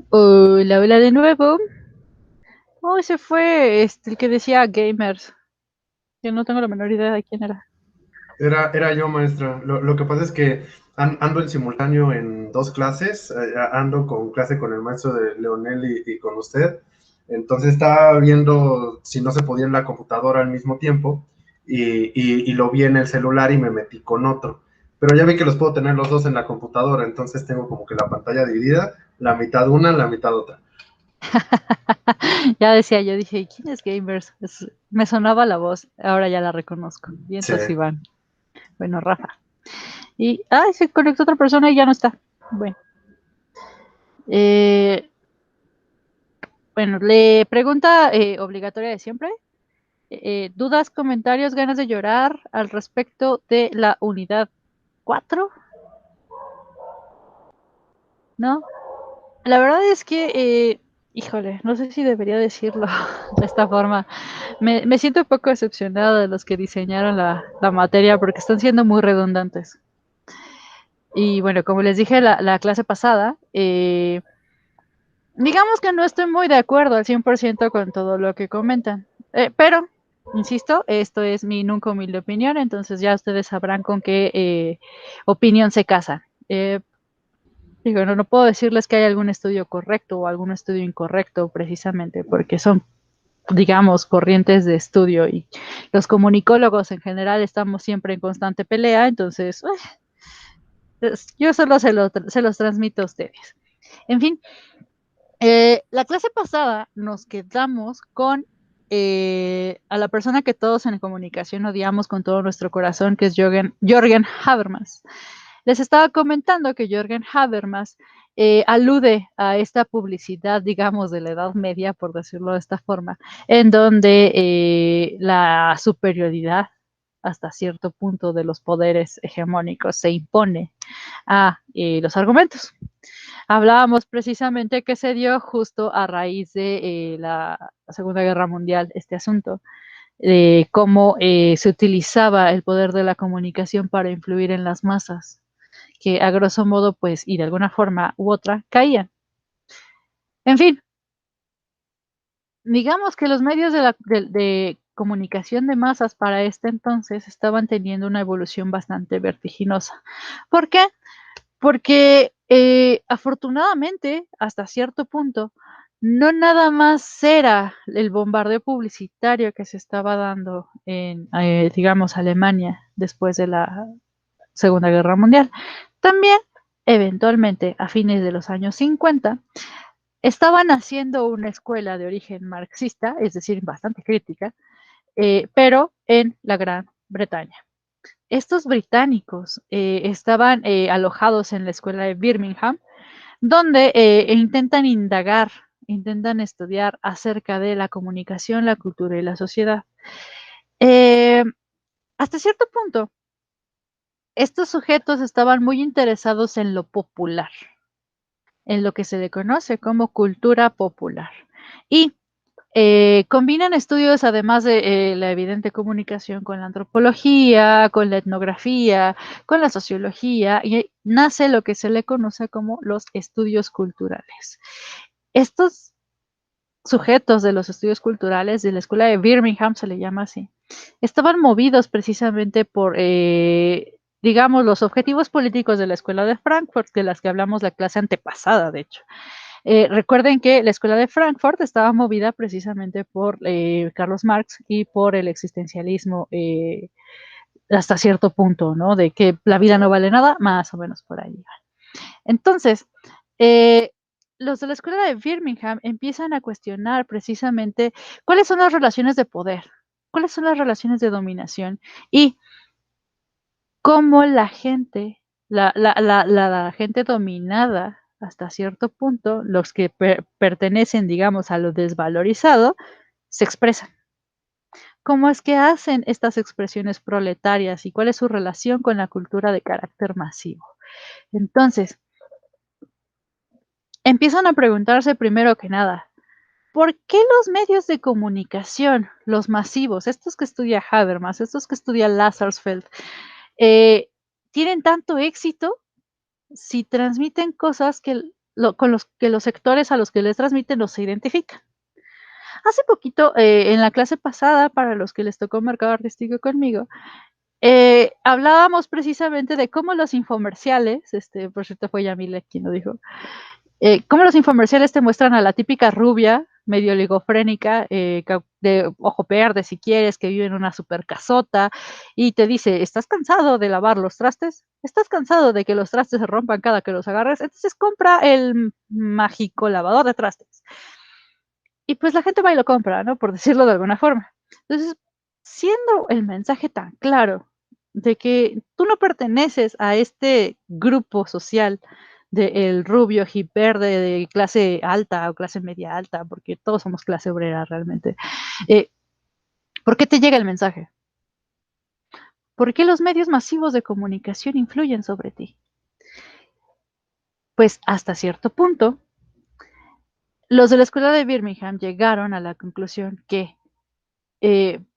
Hola, hola de nuevo. Oh, ese fue el que decía gamers. Yo no tengo la menor idea de quién era. Era yo, maestra. Lo que pasa es que ando en simultáneo en dos clases. Ando con clase con el maestro de Leonel y con usted. Entonces estaba viendo si no se podía en la computadora al mismo tiempo y lo vi en el celular y me metí con otro. Pero ya vi que los puedo tener los dos en la computadora, entonces tengo como que la pantalla dividida, la mitad una, la mitad otra. Ya decía, yo dije, ¿quién es gamers? Me sonaba la voz, ahora ya la reconozco. Y Sí. entonces Iván. Bueno, Rafa. Y, ay, se conectó otra persona y ya no está. Bueno, eh, bueno, le pregunta obligatoria de siempre. ¿Dudas, comentarios, ganas de llorar al respecto de la unidad 4? ¿No? La verdad es que, híjole, no sé si debería decirlo de esta forma. Me siento un poco decepcionada de los que diseñaron la materia porque están siendo muy redundantes. Y bueno, como les dije la clase pasada, digamos que no estoy muy de acuerdo al 100% con todo lo que comentan. Pero, insisto, esto es mi nunca humilde opinión, entonces ya ustedes sabrán con qué opinión se casan. Digo, no puedo decirles que hay algún estudio correcto o algún estudio incorrecto precisamente, porque son, digamos, corrientes de estudio y los comunicólogos en general estamos siempre en constante pelea, entonces yo solo se los transmito a ustedes. En fin, la clase pasada nos quedamos con a la persona que todos en comunicación odiamos con todo nuestro corazón, que es Jorgen Habermas. Les estaba comentando que Jürgen Habermas alude a esta publicidad, digamos, de la Edad Media, por decirlo de esta forma, en donde la superioridad hasta cierto punto de los poderes hegemónicos se impone a los argumentos. Hablábamos precisamente que se dio justo a raíz de la Segunda Guerra Mundial, este asunto, de cómo se utilizaba el poder de la comunicación para influir en las masas que a grosso modo, pues, y de alguna forma u otra, caían. En fin, digamos que los medios de comunicación de masas para este entonces estaban teniendo una evolución bastante vertiginosa. ¿Por qué? Porque afortunadamente, hasta cierto punto, no nada más era el bombardeo publicitario que se estaba dando en, digamos, Alemania después de la Segunda Guerra Mundial. También, eventualmente, a fines de los años 50, estaban haciendo una escuela de origen marxista, es decir, bastante crítica, pero en la Gran Bretaña. Estos británicos estaban alojados en la escuela de Birmingham, donde intentan indagar, intentan estudiar acerca de la comunicación, la cultura y la sociedad. Eh, hasta cierto punto, estos sujetos estaban muy interesados en lo popular, en lo que se le conoce como cultura popular. Y combinan estudios, además de la evidente comunicación, con la antropología, con la etnografía, con la sociología, y nace lo que se le conoce como los estudios culturales. Estos sujetos de los estudios culturales de la escuela de Birmingham, se le llama así, estaban movidos precisamente por, digamos, los objetivos políticos de la escuela de Frankfurt, de las que hablamos la clase antepasada, de hecho. Recuerden que la escuela de Frankfurt estaba movida precisamente por Carlos Marx y por el existencialismo hasta cierto punto, ¿no? De que la vida no vale nada, más o menos por ahí. Entonces, eh, los de la escuela de Birmingham empiezan a cuestionar precisamente cuáles son las relaciones de poder, cuáles son las relaciones de dominación y cómo la gente, la gente dominada hasta cierto punto, los que pertenecen, digamos, a lo desvalorizado, se expresan. ¿Cómo es que hacen estas expresiones proletarias y cuál es su relación con la cultura de carácter masivo? Entonces, empiezan a preguntarse primero que nada, ¿por qué los medios de comunicación, los masivos, estos que estudia Habermas, estos que estudia Lazarsfeld, eh, tienen tanto éxito si transmiten cosas con los que los sectores a los que les transmiten no se identifican. Hace poquito, en la clase pasada, para los que les tocó mercado artístico conmigo, hablábamos precisamente de cómo los infomerciales, por cierto fue Yamile quien lo dijo, cómo los infomerciales te muestran a la típica rubia, medio oligofrénica, de ojo verde si quieres, que vive en una super casota, y te dice, ¿estás cansado de lavar los trastes? ¿Estás cansado de que los trastes se rompan cada que los agarres? Entonces compra el mágico lavador de trastes. Y pues la gente va y lo compra, ¿no? Por decirlo de alguna forma. Entonces, siendo el mensaje tan claro de que tú no perteneces a este grupo social del rubio hip verde de clase alta o clase media alta, porque todos somos clase obrera realmente, eh, ¿por qué te llega el mensaje? ¿Por qué los medios masivos de comunicación influyen sobre ti? Pues hasta cierto punto, los de la escuela de Birmingham llegaron a la conclusión que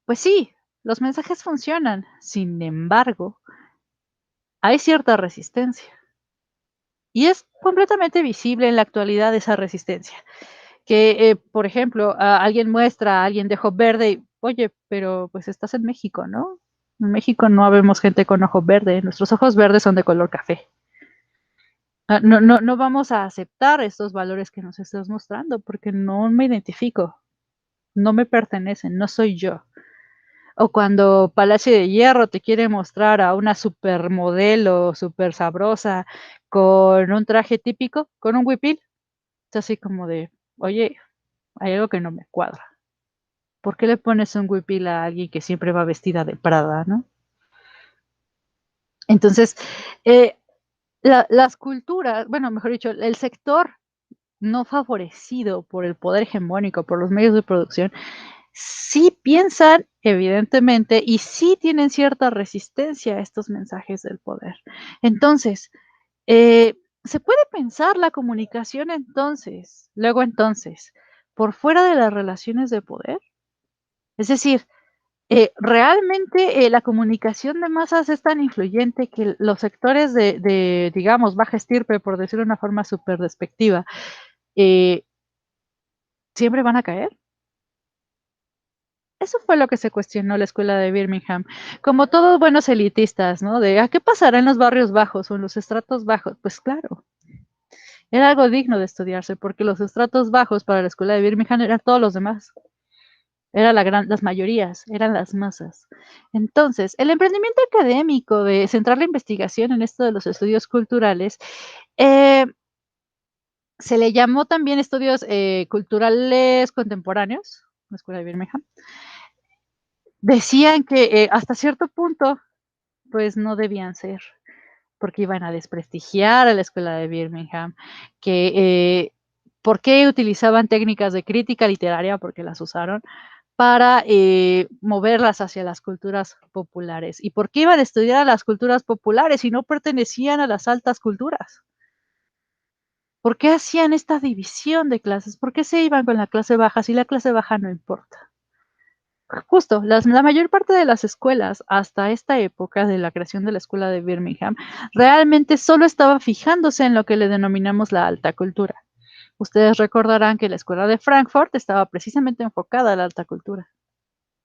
pues sí, los mensajes funcionan. Sin embargo, hay cierta resistencia. Y es completamente visible en la actualidad esa resistencia. Que, por ejemplo, alguien muestra a alguien de ojo verde y, oye, pero pues estás en México, ¿no? En México no habemos gente con ojo verde, nuestros ojos verdes son de color café. No vamos a aceptar estos valores que nos estás mostrando porque no me identifico, no me pertenecen, no soy yo. O cuando Palacio de Hierro te quiere mostrar a una supermodelo, súper sabrosa, con un traje típico, con un huipil. Es así como de, oye, hay algo que no me cuadra. ¿Por qué le pones un huipil a alguien que siempre va vestida de Prada, no? Entonces, eh, las culturas, bueno, mejor dicho, el sector no favorecido por el poder hegemónico, por los medios de producción, sí piensan, evidentemente, y sí tienen cierta resistencia a estos mensajes del poder. Entonces, ¿se puede pensar la comunicación entonces, por fuera de las relaciones de poder? Es decir, realmente la comunicación de masas es tan influyente que los sectores digamos, baja estirpe, por decirlo de una forma súper despectiva, eh, ¿siempre van a caer? Eso fue lo que se cuestionó la escuela de Birmingham. Como todos buenos elitistas, ¿no? De, ¿qué pasará en los barrios bajos o en los estratos bajos? Pues claro, era algo digno de estudiarse porque los estratos bajos para la escuela de Birmingham eran todos los demás. Era las mayorías, eran las masas. Entonces, el emprendimiento académico de centrar la investigación en esto de los estudios culturales, eh, se le llamó también estudios culturales contemporáneos, la escuela de Birmingham. Decían que hasta cierto punto pues no debían ser, porque iban a desprestigiar a la escuela de Birmingham, que por qué utilizaban técnicas de crítica literaria, porque las usaron, para moverlas hacia las culturas populares. ¿Y por qué iban a estudiar a las culturas populares si no pertenecían a las altas culturas? ¿Por qué hacían esta división de clases? ¿Por qué se iban con la clase baja si la clase baja no importa? Justo, la mayor parte de las escuelas, hasta esta época de la creación de la escuela de Birmingham, realmente solo estaba fijándose en lo que le denominamos la alta cultura. Ustedes recordarán que la escuela de Frankfurt estaba precisamente enfocada a la alta cultura,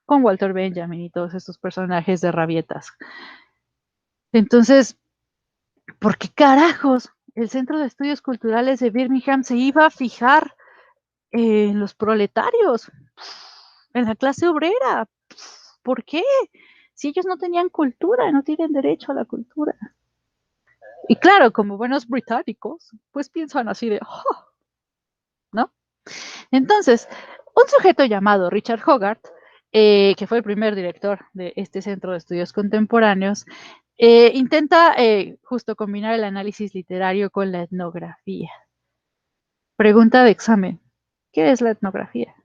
con Walter Benjamin y todos estos personajes de rabietas. Entonces, ¿por qué carajos el Centro de Estudios Culturales de Birmingham se iba a fijar en los proletarios, en la clase obrera? ¿Por qué? Si ellos no tenían cultura, no tienen derecho a la cultura. Y claro, como buenos británicos, pues piensan así de, oh, ¿no? Entonces, un sujeto llamado Richard Hogarth, que fue el primer director de este Centro de Estudios Contemporáneos, intenta justo combinar el análisis literario con la etnografía. Pregunta de examen, ¿qué es la etnografía?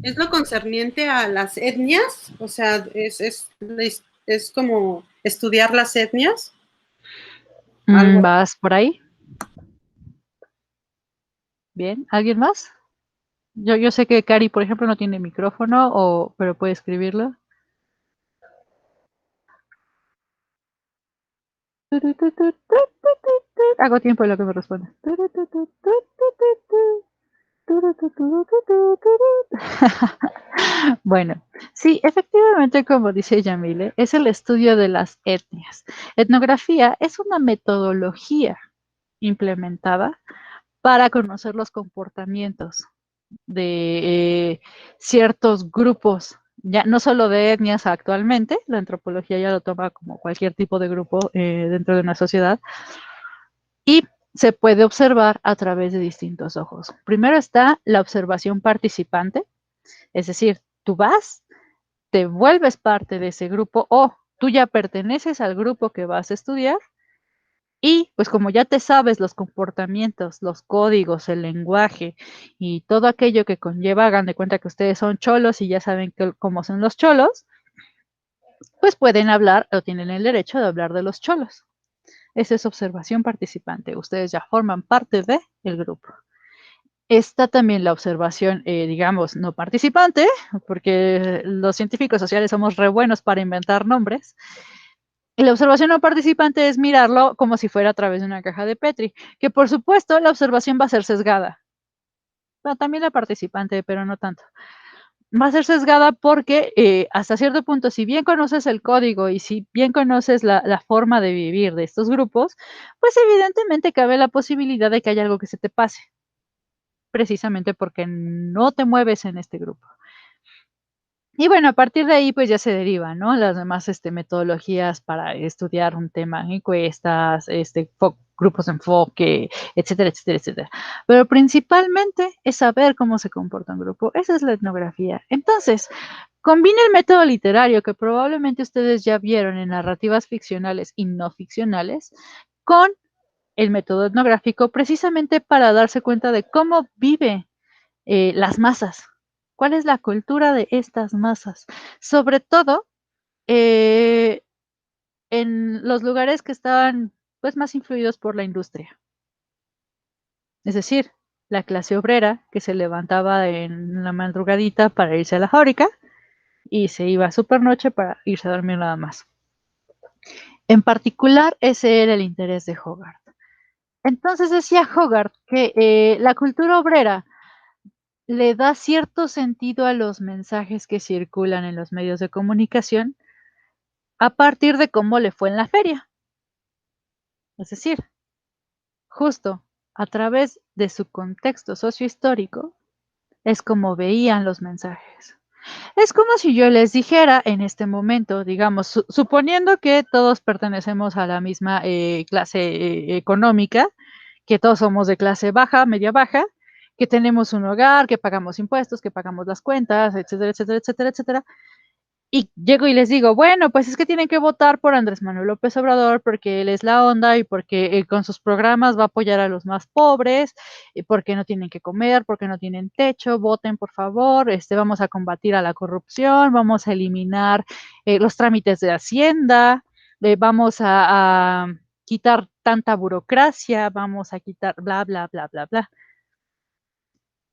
¿Es lo concerniente a las etnias? O sea, es como estudiar las etnias. ¿Algo? ¿Vas por ahí? Bien, ¿alguien más? Yo sé que Cari, por ejemplo, no tiene micrófono, pero puede escribirlo. Hago tiempo en lo que me responde. Bueno, sí, efectivamente, como dice Yamile, es el estudio de las etnias. Etnografía es una metodología implementada para conocer los comportamientos de ciertos grupos, ya no solo de etnias actualmente, la antropología ya lo toma como cualquier tipo de grupo dentro de una sociedad, y se puede observar a través de distintos ojos. Primero está la observación participante, es decir, tú vas, te vuelves parte de ese grupo o tú ya perteneces al grupo que vas a estudiar y pues como ya te sabes los comportamientos, los códigos, el lenguaje y todo aquello que conlleva, hagan de cuenta que ustedes son cholos y ya saben cómo son los cholos, pues pueden hablar o tienen el derecho de hablar de los cholos. Esa es observación participante. Ustedes ya forman parte del grupo. Está también la observación, digamos, no participante, porque los científicos sociales somos re buenos para inventar nombres. Y la observación no participante es mirarlo como si fuera a través de una caja de Petri, que por supuesto la observación va a ser sesgada. Bueno, también la participante, pero no tanto. Va a ser sesgada porque hasta cierto punto, si bien conoces el código y si bien conoces la forma de vivir de estos grupos, pues evidentemente cabe la posibilidad de que haya algo que se te pase, precisamente porque no te mueves en este grupo. Y bueno, a partir de ahí, pues ya se derivan, ¿no? Las demás metodologías para estudiar un tema, encuestas, grupos de enfoque, etcétera, etcétera, etcétera. Pero principalmente es saber cómo se comporta un grupo. Esa es la etnografía. Entonces, combina el método literario que probablemente ustedes ya vieron en narrativas ficcionales y no ficcionales con el método etnográfico precisamente para darse cuenta de cómo vive las masas. ¿Cuál es la cultura de estas masas? Sobre todo eh, en los lugares que estaban pues más influidos por la industria. Es decir, la clase obrera que se levantaba en la madrugadita para irse a la fábrica y se iba a supernoche para irse a dormir nada más. En particular, ese era el interés de Hogarth. Entonces decía Hogarth que la cultura obrera le da cierto sentido a los mensajes que circulan en los medios de comunicación a partir de cómo le fue en la feria. Es decir, justo a través de su contexto sociohistórico es como veían los mensajes. Es como si yo les dijera en este momento, digamos, suponiendo que todos pertenecemos a la misma clase económica, que todos somos de clase baja, media baja, que tenemos un hogar, que pagamos impuestos, que pagamos las cuentas, etcétera, etcétera, etcétera, etcétera. Y llego y les digo, bueno, pues es que tienen que votar por Andrés Manuel López Obrador porque él es la onda y porque con sus programas va a apoyar a los más pobres, y porque no tienen que comer, porque no tienen techo, voten por favor, vamos a combatir a la corrupción, vamos a eliminar los trámites de Hacienda, vamos a quitar tanta burocracia, vamos a quitar bla, bla, bla, bla, bla.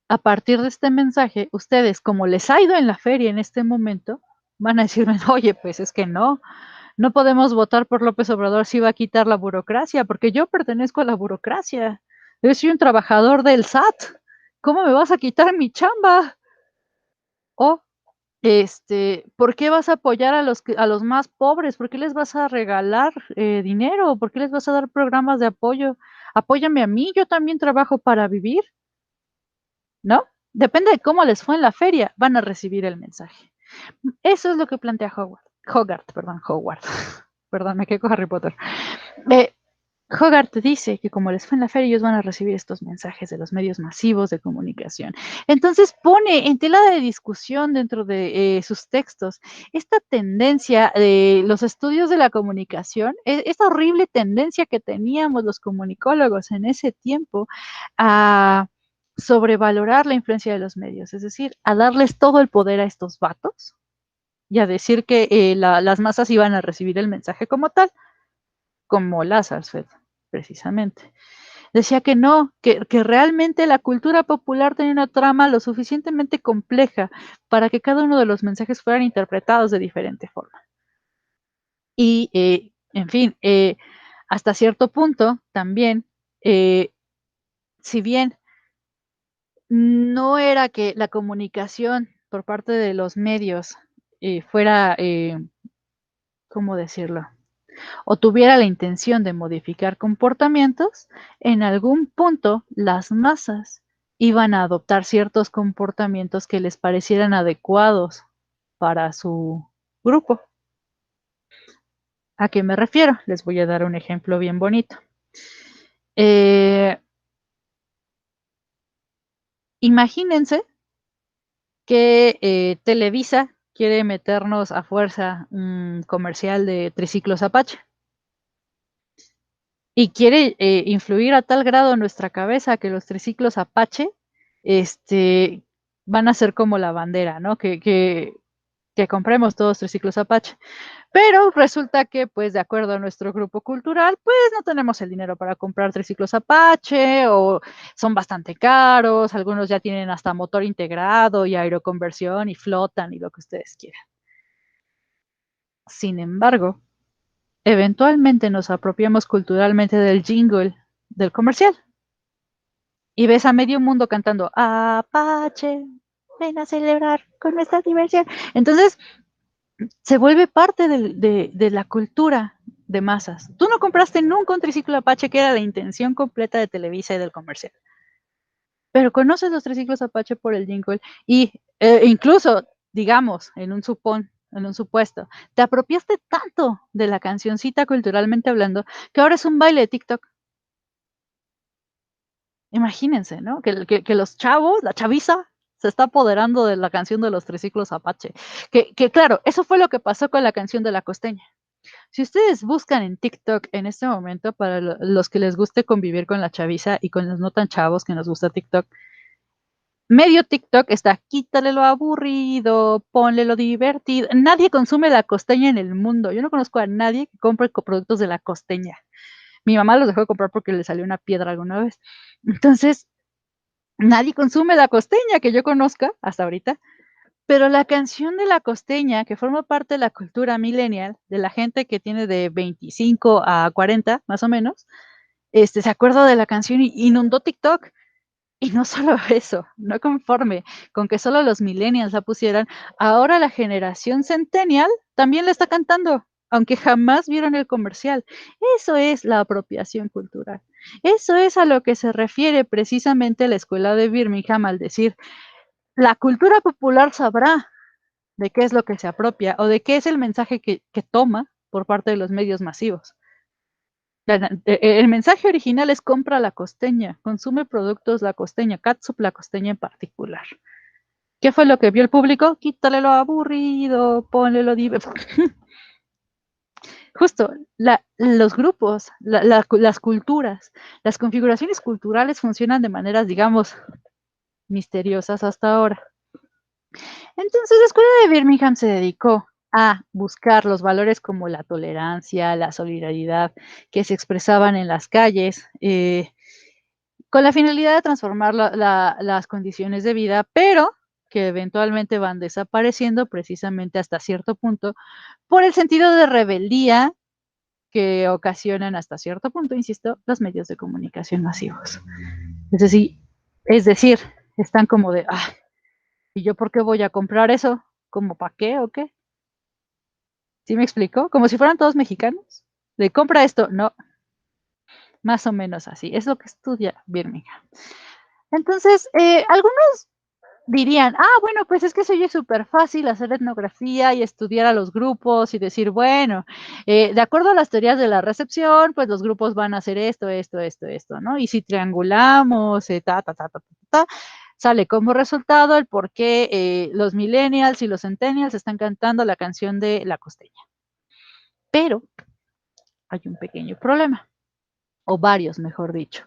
A partir de este mensaje, ustedes, como les ha ido en la feria en este momento, van a decirme, oye, pues es que no podemos votar por López Obrador si va a quitar la burocracia, porque yo pertenezco a la burocracia. Yo soy un trabajador del SAT. ¿Cómo me vas a quitar mi chamba? O, ¿por qué vas a apoyar a los más pobres? ¿Por qué les vas a regalar dinero? ¿Por qué les vas a dar programas de apoyo? Apóyame a mí, yo también trabajo para vivir, ¿no? Depende de cómo les fue en la feria, van a recibir el mensaje. Eso es lo que plantea Hogarth. Perdón, me quedé con Harry Potter. Hogarth dice que como les fue en la feria, ellos van a recibir estos mensajes de los medios masivos de comunicación. Entonces pone en tela de discusión dentro de sus textos esta tendencia de los estudios de la comunicación, esta horrible tendencia que teníamos los comunicólogos en ese tiempo a sobrevalorar la influencia de los medios, es decir, a darles todo el poder a estos vatos y a decir que las masas iban a recibir el mensaje como tal, como Lazarsfeld, precisamente. Decía que no, que realmente la cultura popular tenía una trama lo suficientemente compleja para que cada uno de los mensajes fueran interpretados de diferente forma. Y, en fin, hasta cierto punto también, si bien no era que la comunicación por parte de los medios fuera, ¿cómo decirlo? O tuviera la intención de modificar comportamientos, en algún punto las masas iban a adoptar ciertos comportamientos que les parecieran adecuados para su grupo. ¿A qué me refiero? Les voy a dar un ejemplo bien bonito. Imagínense que Televisa quiere meternos a fuerza un comercial de triciclos Apache y quiere influir a tal grado en nuestra cabeza que los triciclos Apache van a ser como la bandera, ¿no? Que compremos todos triciclos Apache. Pero resulta que, pues, de acuerdo a nuestro grupo cultural, pues no tenemos el dinero para comprar triciclos Apache o son bastante caros, algunos ya tienen hasta motor integrado y aeroconversión y flotan y lo que ustedes quieran. Sin embargo, eventualmente nos apropiamos culturalmente del jingle del comercial y ves a medio mundo cantando Apache, ven a celebrar con nuestra diversión. Entonces, se vuelve parte de la cultura de masas. Tú no compraste nunca un triciclo Apache, que era la intención completa de Televisa y del comercial. Pero conoces los triciclos Apache por el jingle y incluso, digamos, en un supuesto, te apropiaste tanto de la cancioncita culturalmente hablando que ahora es un baile de TikTok. Imagínense, ¿no? Que los chavos, la chaviza, se está apoderando de la canción de los triciclos Apache. Que claro, eso fue lo que pasó con la canción de La Costeña. Si ustedes buscan en TikTok en este momento, para los que les guste convivir con la chaviza y con los no tan chavos que nos gusta TikTok, medio TikTok está quítale lo aburrido, ponle lo divertido. Nadie consume La Costeña en el mundo. Yo no conozco a nadie que compre productos de La Costeña. Mi mamá los dejó de comprar porque le salió una piedra alguna vez. Entonces, nadie consume La Costeña que yo conozca hasta ahorita. Pero la canción de La Costeña, que forma parte de la cultura millennial, de la gente que tiene de 25 a 40, más o menos, se acuerda de la canción y inundó TikTok. Y no solo eso, no conforme con que solo los millennials la pusieran, ahora la generación centennial también la está cantando, aunque jamás vieron el comercial. Eso es la apropiación cultural. Eso es a lo que se refiere precisamente la escuela de Birmingham al decir, la cultura popular sabrá de qué es lo que se apropia o de qué es el mensaje que toma por parte de los medios masivos. El mensaje original es compra La Costeña, consume productos La Costeña, catsup La Costeña en particular. ¿Qué fue lo que vio el público? Quítale lo aburrido, ponle lo divertido. Justo, los grupos, las culturas, las configuraciones culturales funcionan de maneras, digamos, misteriosas hasta ahora. Entonces, la escuela de Birmingham se dedicó a buscar los valores como la tolerancia, la solidaridad que se expresaban en las calles, con la finalidad de transformar las condiciones de vida, pero que eventualmente van desapareciendo precisamente hasta cierto punto por el sentido de rebeldía que ocasionan hasta cierto punto, insisto, los medios de comunicación masivos. Es decir, están como de, ¿y yo por qué voy a comprar eso? ¿Como para qué o qué? ¿Sí me explico? Como si fueran todos mexicanos. De compra esto, no. Más o menos así. Es lo que estudia Birmingham. Entonces, algunos dirían, bueno, pues es que eso ya es súper fácil hacer etnografía y estudiar a los grupos y decir, bueno, de acuerdo a las teorías de la recepción, pues los grupos van a hacer esto, ¿no? Y si triangulamos, sale como resultado el por qué los millennials y los centennials están cantando la canción de La Costeña. Pero hay un pequeño problema, o varios, mejor dicho.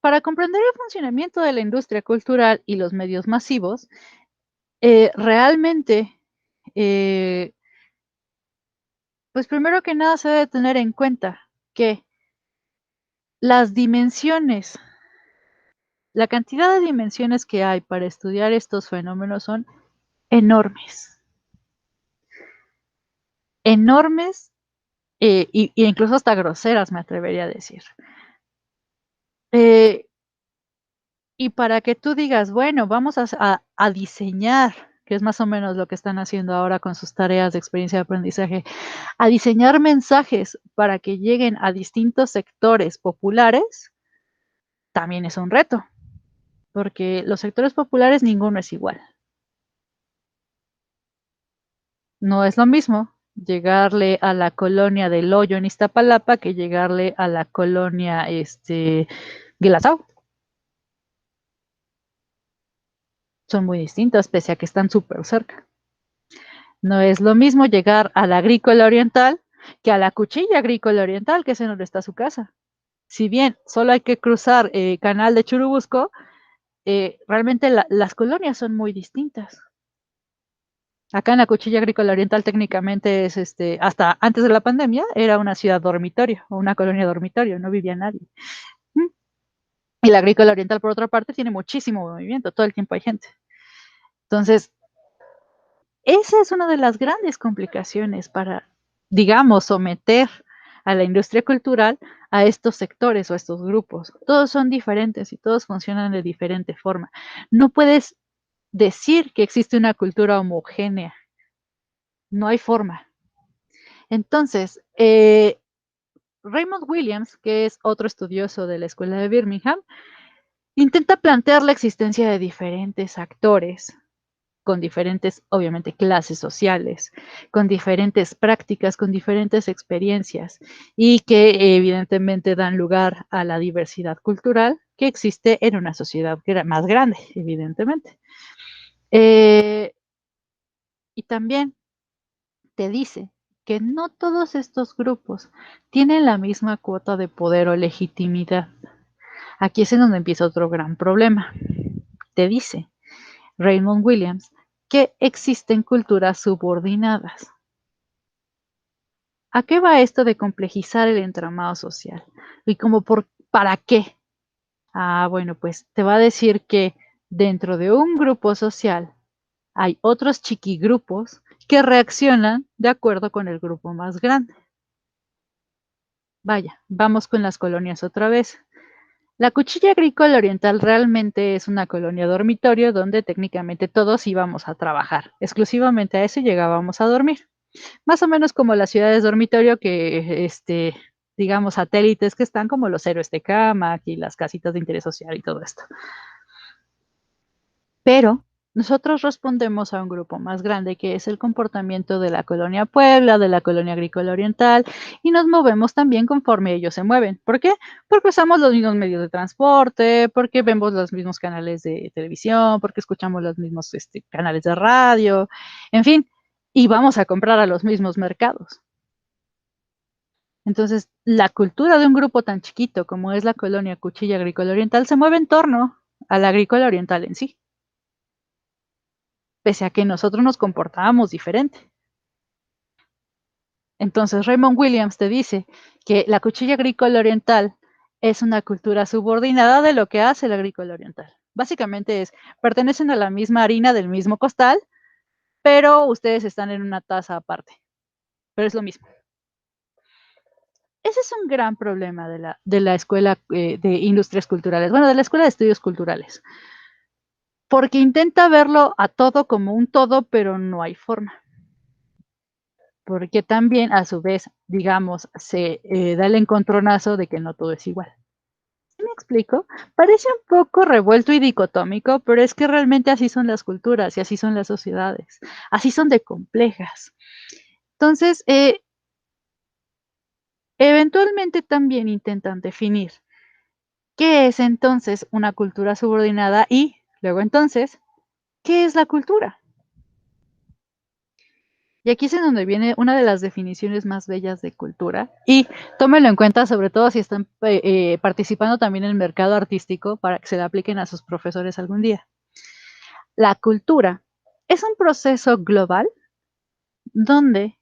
Para comprender el funcionamiento de la industria cultural y los medios masivos, realmente, pues primero que nada se debe tener en cuenta que las dimensiones, la cantidad de dimensiones que hay para estudiar estos fenómenos son enormes. Enormes y incluso hasta groseras, me atrevería a decir. Y para que tú digas, bueno, vamos a diseñar, que es más o menos lo que están haciendo ahora con sus tareas de experiencia de aprendizaje, a diseñar mensajes para que lleguen a distintos sectores populares, también es un reto, porque los sectores populares ninguno es igual. No es lo mismo llegarle a la colonia del Hoyo en Iztapalapa que llegarle a la colonia Guelatao. Son muy distintas, pese a que están súper cerca. No es lo mismo llegar a la Agrícola Oriental que a la Cuchilla Agrícola Oriental, que es en donde está su casa. Si bien solo hay que cruzar Canal de Churubusco, realmente las colonias son muy distintas. Acá en la Cuchilla Agrícola Oriental técnicamente es, hasta antes de la pandemia, era una ciudad dormitorio, o una colonia dormitorio, no vivía nadie. Y la Agrícola Oriental, por otra parte, tiene muchísimo movimiento, todo el tiempo hay gente. Entonces, esa es una de las grandes complicaciones para, digamos, someter a la industria cultural a estos sectores o a estos grupos. Todos son diferentes y todos funcionan de diferente forma. No puedes decir que existe una cultura homogénea. No hay forma. Entonces, Raymond Williams, que es otro estudioso de la Escuela de Birmingham, intenta plantear la existencia de diferentes actores con diferentes, obviamente, clases sociales, con diferentes prácticas, con diferentes experiencias y que evidentemente dan lugar a la diversidad cultural que existe en una sociedad más grande, evidentemente. Y también te dice que no todos estos grupos tienen la misma cuota de poder o legitimidad. Aquí es en donde empieza otro gran problema. Te dice Raymond Williams que existen culturas subordinadas. ¿A qué va esto de complejizar el entramado social? ¿Y para qué? Bueno, pues te va a decir que dentro de un grupo social hay otros chiquigrupos que reaccionan de acuerdo con el grupo más grande. Vaya, vamos con las colonias otra vez. La Cuchilla Agrícola Oriental realmente es una colonia dormitorio donde técnicamente todos íbamos a trabajar. Exclusivamente a eso llegábamos a dormir. Más o menos como las ciudades dormitorio que, digamos, satélites que están como los héroes de cama y las casitas de interés social y todo esto. Pero nosotros respondemos a un grupo más grande que es el comportamiento de la colonia Puebla, de la colonia agrícola oriental, y nos movemos también conforme ellos se mueven. ¿Por qué? Porque usamos los mismos medios de transporte, porque vemos los mismos canales de televisión, porque escuchamos los mismos canales de radio, en fin, y vamos a comprar a los mismos mercados. Entonces, la cultura de un grupo tan chiquito como es la colonia Cuchilla Agrícola Oriental se mueve en torno a la agrícola oriental en sí, pese a que nosotros nos comportábamos diferente. Entonces, Raymond Williams te dice que la Cuchilla Agrícola Oriental es una cultura subordinada de lo que hace la agrícola oriental. Básicamente pertenecen a la misma harina del mismo costal, pero ustedes están en una taza aparte, pero es lo mismo. Ese es un gran problema de la Escuela de Industrias Culturales, bueno, de la Escuela de Estudios Culturales, porque intenta verlo a todo como un todo, pero no hay forma. Porque también, a su vez, digamos, se da el encontronazo de que no todo es igual. ¿Sí me explico? Parece un poco revuelto y dicotómico, pero es que realmente así son las culturas y así son las sociedades, así son de complejas. Entonces, eventualmente también intentan definir qué es entonces una cultura subordinada y luego entonces, ¿qué es la cultura? Y aquí es en donde viene una de las definiciones más bellas de cultura. Y tómenlo en cuenta, sobre todo si están participando también en el mercado artístico, para que se le apliquen a sus profesores algún día. La cultura es un proceso global donde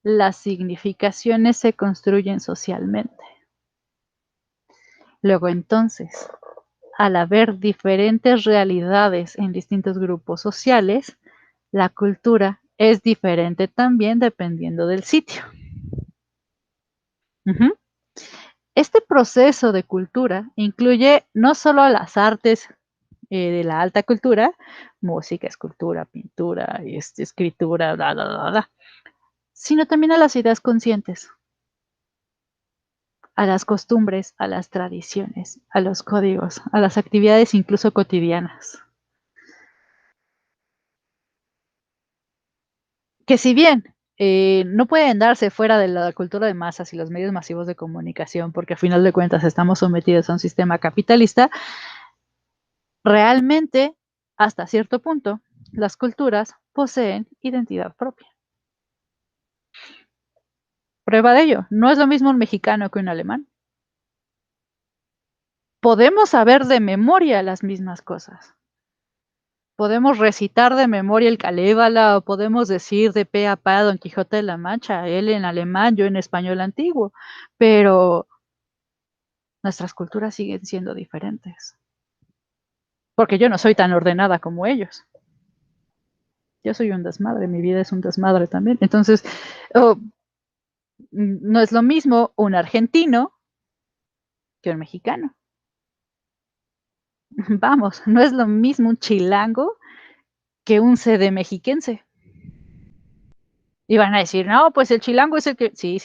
las significaciones se construyen socialmente. Luego entonces, al haber diferentes realidades en distintos grupos sociales, la cultura es diferente también dependiendo del sitio. Ujú. Este proceso de cultura incluye no solo las artes de la alta cultura, música, escultura, pintura, escritura, bla, bla, bla, bla, sino también a las ideas conscientes, a las costumbres, a las tradiciones, a los códigos, a las actividades incluso cotidianas. Que si bien no pueden darse fuera de la cultura de masas y los medios masivos de comunicación, porque a final de cuentas estamos sometidos a un sistema capitalista, realmente, hasta cierto punto, las culturas poseen identidad propia. Prueba de ello, no es lo mismo un mexicano que un alemán. Podemos saber de memoria las mismas cosas. Podemos recitar de memoria el Calébala o podemos decir de pe a pa Don Quijote de la Mancha, él en alemán, yo en español antiguo, pero nuestras culturas siguen siendo diferentes. Porque yo no soy tan ordenada como ellos. Yo soy un desmadre, mi vida es un desmadre también. Entonces, no es lo mismo un argentino que un mexicano. Vamos, no es lo mismo un chilango que un CDMexiquense. Y van a decir, no, pues el chilango es el que, sí,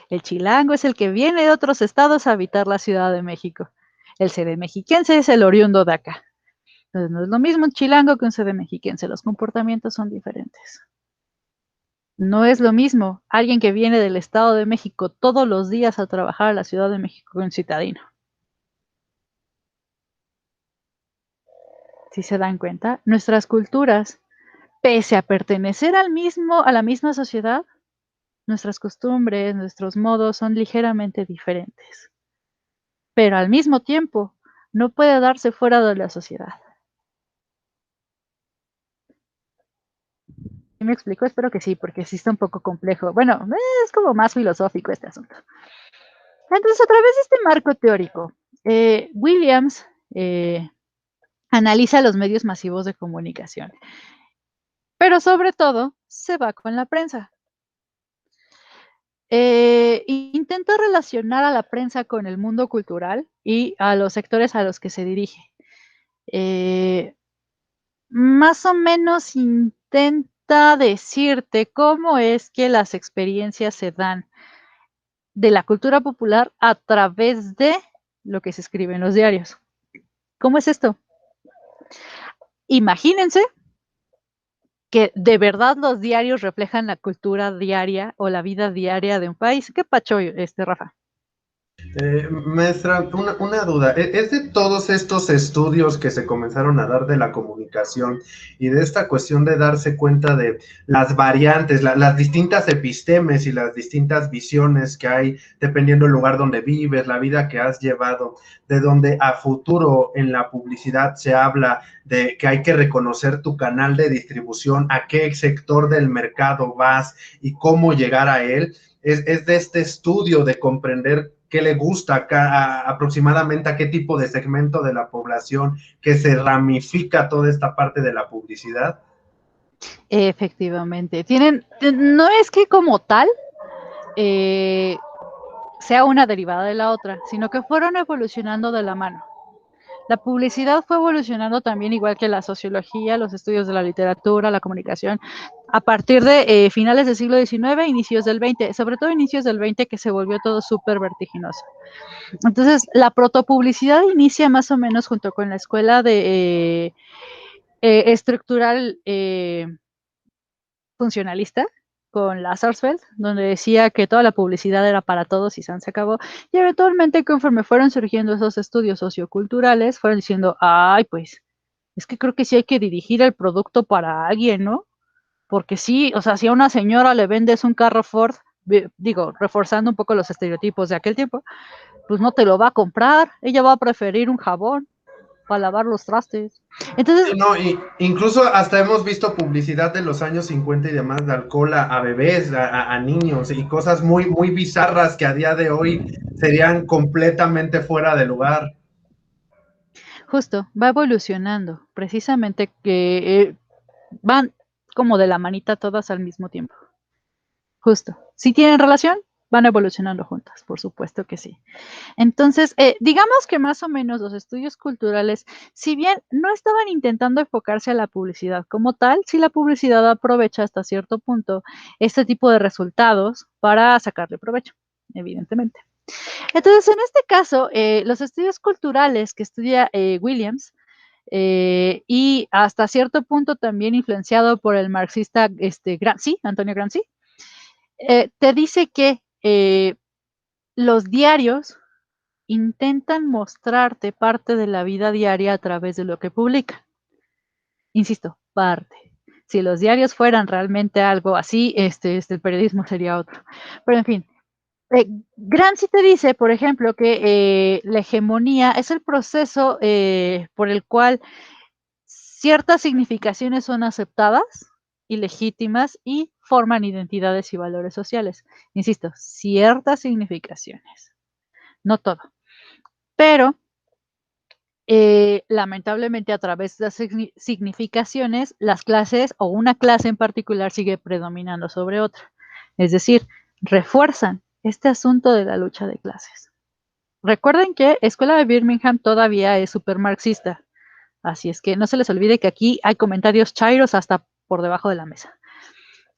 el chilango es el que viene de otros estados a habitar la Ciudad de México. El CDMexiquense es el oriundo de acá. Entonces, no es lo mismo un chilango que un CDMexiquense, los comportamientos son diferentes. No es lo mismo alguien que viene del Estado de México todos los días a trabajar a la Ciudad de México que un citadino. Si se dan cuenta, nuestras culturas, pese a pertenecer a la misma sociedad, nuestras costumbres, nuestros modos son ligeramente diferentes. Pero al mismo tiempo, no puede darse fuera de la sociedad. ¿Sí me explico? Espero que sí, porque sí está un poco complejo. Bueno, es como más filosófico este asunto. Entonces, a través de este marco teórico, Williams analiza los medios masivos de comunicación, pero sobre todo se va con la prensa. Intenta relacionar a la prensa con el mundo cultural y a los sectores a los que se dirige. Más o menos intenta decirte cómo es que las experiencias se dan de la cultura popular a través de lo que se escribe en los diarios. ¿Cómo es esto? Imagínense que de verdad los diarios reflejan la cultura diaria o la vida diaria de un país. ¿Qué pacho, Rafa? Maestra, una duda. ¿Es de todos estos estudios que se comenzaron a dar de la comunicación y de esta cuestión de darse cuenta de las variantes, las distintas epistemes y las distintas visiones que hay dependiendo del lugar donde vives, la vida que has llevado, de donde a futuro en la publicidad se habla de que hay que reconocer tu canal de distribución, a qué sector del mercado vas y cómo llegar a él? Es de este estudio de comprender qué le gusta aproximadamente a qué tipo de segmento de la población que se ramifica toda esta parte de la publicidad. Efectivamente. No es que como tal sea una derivada de la otra, sino que fueron evolucionando de la mano. La publicidad fue evolucionando también igual que la sociología, los estudios de la literatura, la comunicación, a partir de finales del siglo XIX, inicios del XX, sobre todo inicios del XX, que se volvió todo súper vertiginoso. Entonces, la protopublicidad inicia más o menos junto con la escuela de estructural funcionalista, con la Sarsfield, donde decía que toda la publicidad era para todos y se acabó. Y eventualmente, conforme fueron surgiendo esos estudios socioculturales, fueron diciendo, ay, pues, es que creo que sí hay que dirigir el producto para alguien, ¿no? Porque sí, o sea, si a una señora le vendes un carro Ford, digo, reforzando un poco los estereotipos de aquel tiempo, pues no te lo va a comprar, ella va a preferir un jabón para lavar los trastes. Entonces, no, incluso hasta hemos visto publicidad de los años 50 y demás de alcohol a bebés, a niños y cosas muy, muy bizarras que a día de hoy serían completamente fuera de lugar. Justo, va evolucionando, precisamente que van como de la manita todas al mismo tiempo. Justo, si tienen relación, van evolucionando juntas. Pues por supuesto que sí. Entonces, digamos que más o menos los estudios culturales, si bien no estaban intentando enfocarse a la publicidad como tal, sí la publicidad aprovecha hasta cierto punto este tipo de resultados para sacarle provecho, evidentemente. Entonces, en este caso, los estudios culturales que estudia Williams, y hasta cierto punto también influenciado por el marxista Antonio Gramsci, te dice que los diarios intentan mostrarte parte de la vida diaria a través de lo que publican. Insisto, parte. Si los diarios fueran realmente algo así, el periodismo sería otro. Pero en fin, Gramsci te dice, por ejemplo, que la hegemonía es el proceso por el cual ciertas significaciones son aceptadas y legítimas y forman identidades y valores sociales. Insisto, ciertas significaciones, no todo. Pero lamentablemente a través de las significaciones, las clases o una clase en particular sigue predominando sobre otra. Es decir, refuerzan este asunto de la lucha de clases. Recuerden que Escuela de Birmingham todavía es súper marxista, así es que no se les olvide que aquí hay comentarios chairos hasta por debajo de la mesa.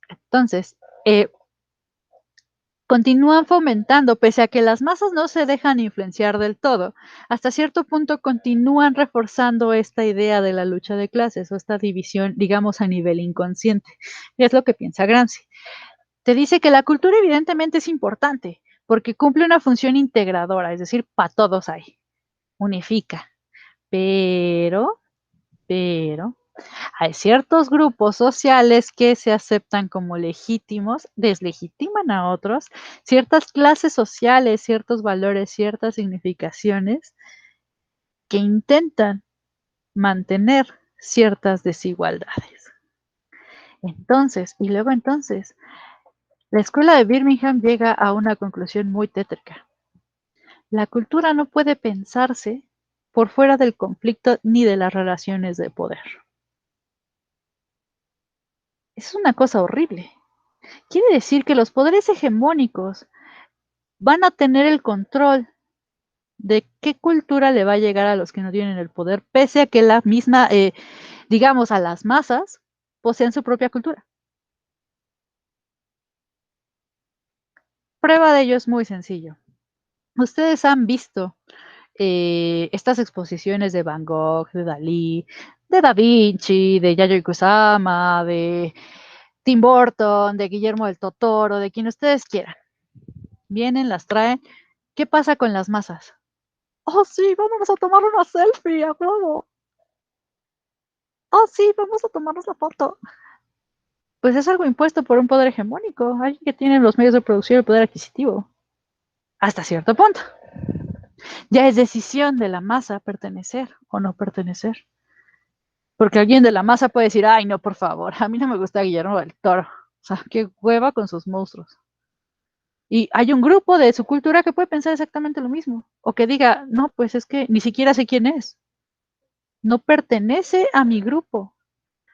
Entonces, continúan fomentando, pese a que las masas no se dejan influenciar del todo, hasta cierto punto continúan reforzando esta idea de la lucha de clases o esta división, digamos, a nivel inconsciente. Y es lo que piensa Gramsci. Te dice que la cultura evidentemente es importante porque cumple una función integradora, es decir, para todos hay, unifica, pero hay ciertos grupos sociales que se aceptan como legítimos, deslegitiman a otros, ciertas clases sociales, ciertos valores, ciertas significaciones que intentan mantener ciertas desigualdades. Entonces, la escuela de Birmingham llega a una conclusión muy tétrica. La cultura no puede pensarse por fuera del conflicto ni de las relaciones de poder. Es una cosa horrible. Quiere decir que los poderes hegemónicos van a tener el control de qué cultura le va a llegar a los que no tienen el poder, pese a que la misma, digamos, a las masas poseen su propia cultura. Prueba de ello es muy sencillo. Ustedes han visto estas exposiciones de Van Gogh, de Dalí, de Da Vinci, de Yayoi Kusama, de Tim Burton, de Guillermo del Totoro, de quien ustedes quieran. Vienen, las traen. ¿Qué pasa con las masas? Oh, sí, vamos a tomar una selfie, a huevo. Oh, sí, vamos a tomarnos la foto. Pues es algo impuesto por un poder hegemónico, alguien que tiene los medios de producción y el poder adquisitivo. Hasta cierto punto. Ya es decisión de la masa pertenecer o no pertenecer. Porque alguien de la masa puede decir, ay, no, por favor, a mí no me gusta Guillermo del Toro. O sea, qué hueva con sus monstruos. Y hay un grupo de su cultura que puede pensar exactamente lo mismo. O que diga, no, pues es que ni siquiera sé quién es. No pertenece a mi grupo.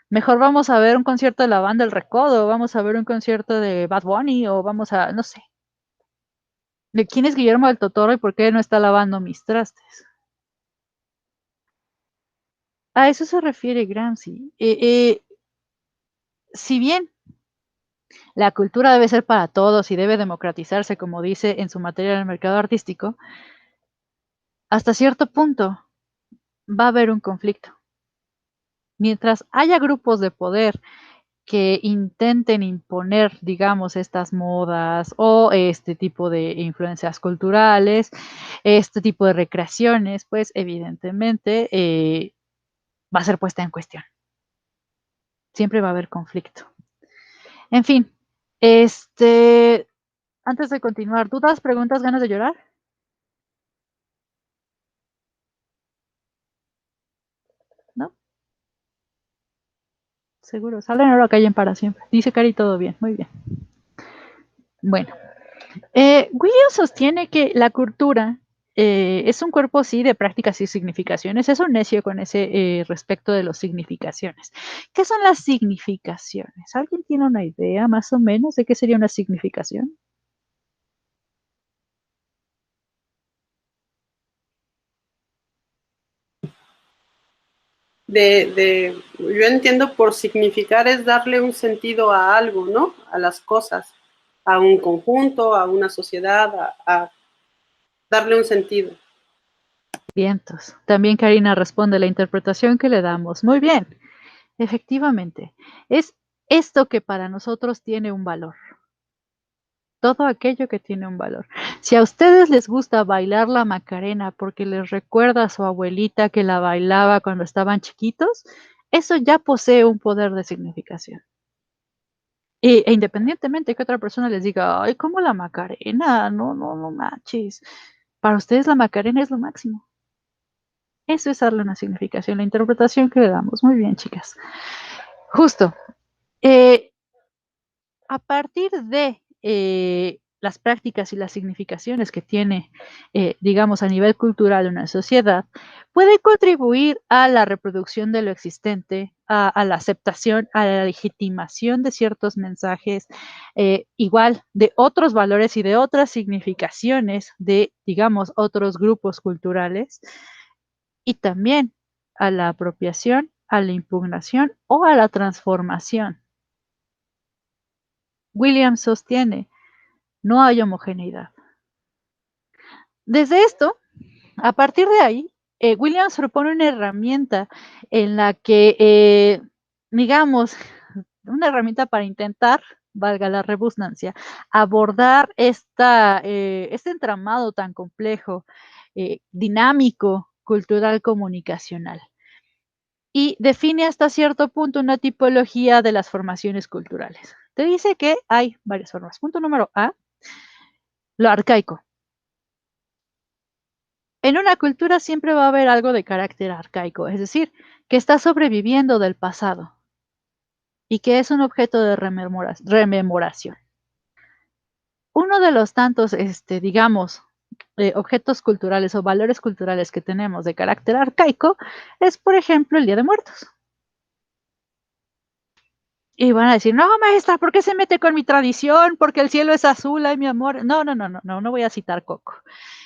Mejor vamos a ver un concierto de la banda El Recodo, vamos a ver un concierto de Bad Bunny, o vamos a, no sé. ¿De quién es Guillermo del Totoro y por qué no está lavando mis trastes? A eso se refiere Gramsci. Si bien la cultura debe ser para todos y debe democratizarse, como dice en su materia del mercado artístico, hasta cierto punto va a haber un conflicto. Mientras haya grupos de poder que intenten imponer, digamos, estas modas o este tipo de influencias culturales, este tipo de recreaciones, pues evidentemente va a ser puesta en cuestión. Siempre va a haber conflicto. En fin, antes de continuar, ¿dudas, preguntas, ganas de llorar? ¿No? Seguro, salen ahora callen para siempre. Dice Cari, todo bien, muy bien. Bueno, William sostiene que la cultura es un cuerpo, sí, de prácticas y significaciones. Es un necio con ese respecto de las significaciones. ¿Qué son las significaciones? ¿Alguien tiene una idea más o menos de qué sería una significación? yo entiendo por significar es darle un sentido a algo, ¿no? A las cosas, a un conjunto, a una sociedad, a darle un sentido. Vientos. También Karina responde la interpretación que le damos. Muy bien. Efectivamente, es esto que para nosotros tiene un valor. Todo aquello que tiene un valor. Si a ustedes les gusta bailar la Macarena porque les recuerda a su abuelita que la bailaba cuando estaban chiquitos, eso ya posee un poder de significación. E independientemente que otra persona les diga, ay, ¿cómo la Macarena? No, no, no manches. Para ustedes la Macarena es lo máximo. Eso es darle una significación, la interpretación que le damos. Muy bien, chicas. Justo. A partir de las prácticas y las significaciones que tiene, digamos, a nivel cultural una sociedad, puede contribuir a la reproducción de lo existente, a la aceptación, a la legitimación de ciertos mensajes, igual de otros valores y de otras significaciones de, digamos, otros grupos culturales, y también a la apropiación, a la impugnación o a la transformación. Williams sostiene, no hay homogeneidad. Desde esto, a partir de ahí, Williams propone una herramienta en la que, digamos, una herramienta para intentar, valga la redundancia, abordar este entramado tan complejo, dinámico, cultural, comunicacional. Y define hasta cierto punto una tipología de las formaciones culturales. Te dice que hay varias formas. Punto número A, lo arcaico. En una cultura siempre va a haber algo de carácter arcaico, es decir, que está sobreviviendo del pasado y que es un objeto de rememoración. Uno de los tantos, digamos, objetos culturales o valores culturales que tenemos de carácter arcaico es, por ejemplo, el Día de Muertos. Y van a decir, no, maestra, ¿por qué se mete con mi tradición? Porque el cielo es azul, ay, mi amor. No, no, no, no, no, no voy a citar Coco.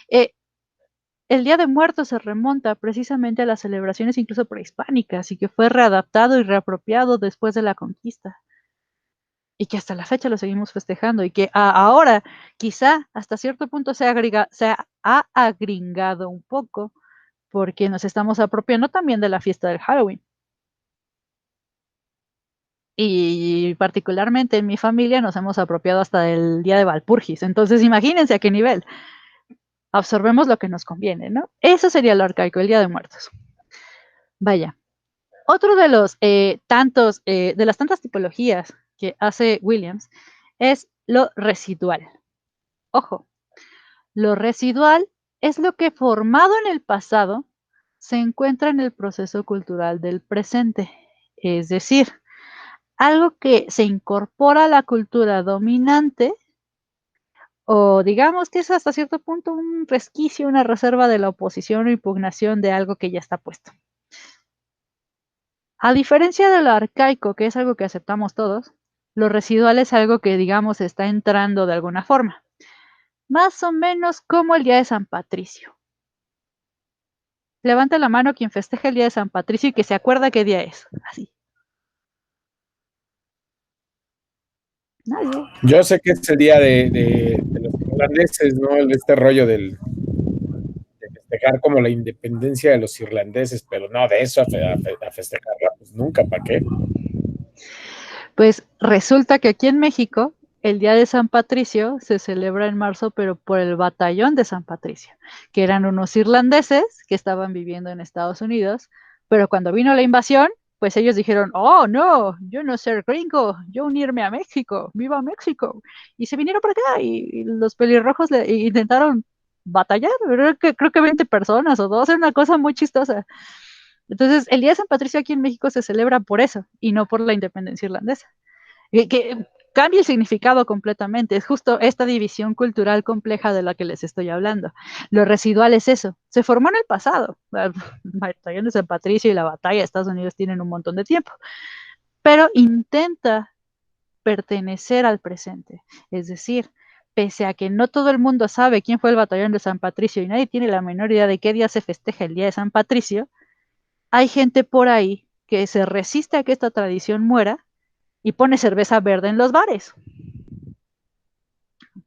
El Día de Muertos se remonta precisamente a las celebraciones incluso prehispánicas y que fue readaptado y reapropiado después de la conquista. Y que hasta la fecha lo seguimos festejando y que ahora quizá hasta cierto punto se ha agringado un poco porque nos estamos apropiando también de la fiesta del Halloween. Y particularmente en mi familia nos hemos apropiado hasta del Día de Valpurgis. Entonces imagínense a qué nivel. Absorbemos lo que nos conviene, ¿no? Eso sería lo arcaico, el Día de Muertos. Vaya. Otro de los de las tantas tipologías que hace Williams es lo residual. Ojo, lo residual es lo que formado en el pasado se encuentra en el proceso cultural del presente. Es decir, algo que se incorpora a la cultura dominante o digamos que es hasta cierto punto un resquicio, una reserva de la oposición o impugnación de algo que ya está puesto. A diferencia de lo arcaico, que es algo que aceptamos todos, lo residual es algo que, digamos, está entrando de alguna forma. Más o menos como el Día de San Patricio. Levanta la mano quien festeja el Día de San Patricio y que se acuerda qué día es. Así. Nadie. Yo sé que es el día de los irlandeses, ¿no? Este rollo de festejar como la independencia de los irlandeses, pero no, de eso a festejarla, pues nunca, ¿para qué? Pues resulta que aquí en México el Día de San Patricio se celebra en marzo, pero por el Batallón de San Patricio, que eran unos irlandeses que estaban viviendo en Estados Unidos, pero cuando vino la invasión, pues ellos dijeron, oh, no, yo no ser gringo, yo unirme a México, viva México. Y se vinieron para acá y los pelirrojos intentaron batallar, creo que 20 personas o 2, era una cosa muy chistosa. Entonces, el Día de San Patricio aquí en México se celebra por eso y no por la independencia irlandesa. Que cambia el significado completamente. Es justo esta división cultural compleja de la que les estoy hablando. Lo residual es eso. Se formó en el pasado. La batalla de San Patricio y la batalla de Estados Unidos tienen un montón de tiempo. Pero intenta pertenecer al presente. Es decir, pese a que no todo el mundo sabe quién fue el batallón de San Patricio y nadie tiene la menor idea de qué día se festeja el Día de San Patricio, hay gente por ahí que se resiste a que esta tradición muera y pone cerveza verde en los bares.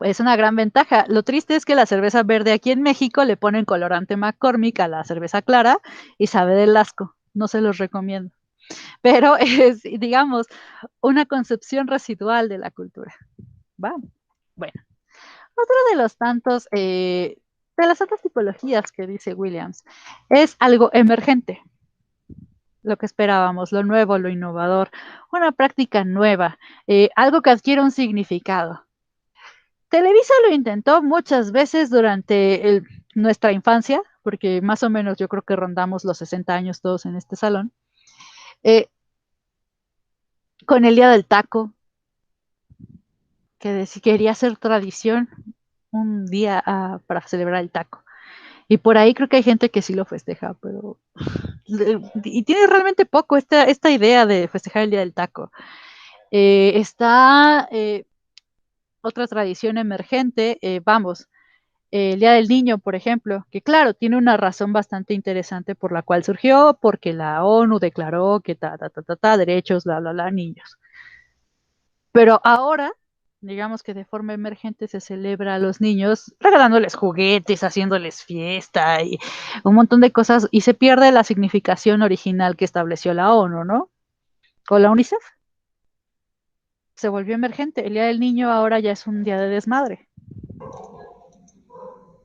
Es una gran ventaja. Lo triste es que la cerveza verde aquí en México le ponen colorante McCormick a la cerveza clara y sabe del asco. No se los recomiendo. Pero es, digamos, una concepción residual de la cultura. ¿Va? Bueno, otro de los tantos, de las otras tipologías que dice Williams, es algo emergente. Lo que esperábamos, lo nuevo, lo innovador, una práctica nueva, algo que adquiere un significado. Televisa lo intentó muchas veces durante nuestra infancia, porque más o menos yo creo que rondamos los 60 años todos en este salón, con el Día del Taco, que quería hacer tradición un día para celebrar el taco. Y por ahí creo que hay gente que sí lo festeja, pero... Y tiene realmente poco esta idea de festejar el Día del Taco. Está otra tradición emergente, el Día del Niño, por ejemplo, que claro, tiene una razón bastante interesante por la cual surgió, porque la ONU declaró que derechos, niños. Pero ahora, digamos que de forma emergente se celebra a los niños regalándoles juguetes, haciéndoles fiesta y un montón de cosas, y se pierde la significación original que estableció la ONU, ¿no? O la UNICEF. Se volvió emergente. El Día del Niño ahora ya es un día de desmadre.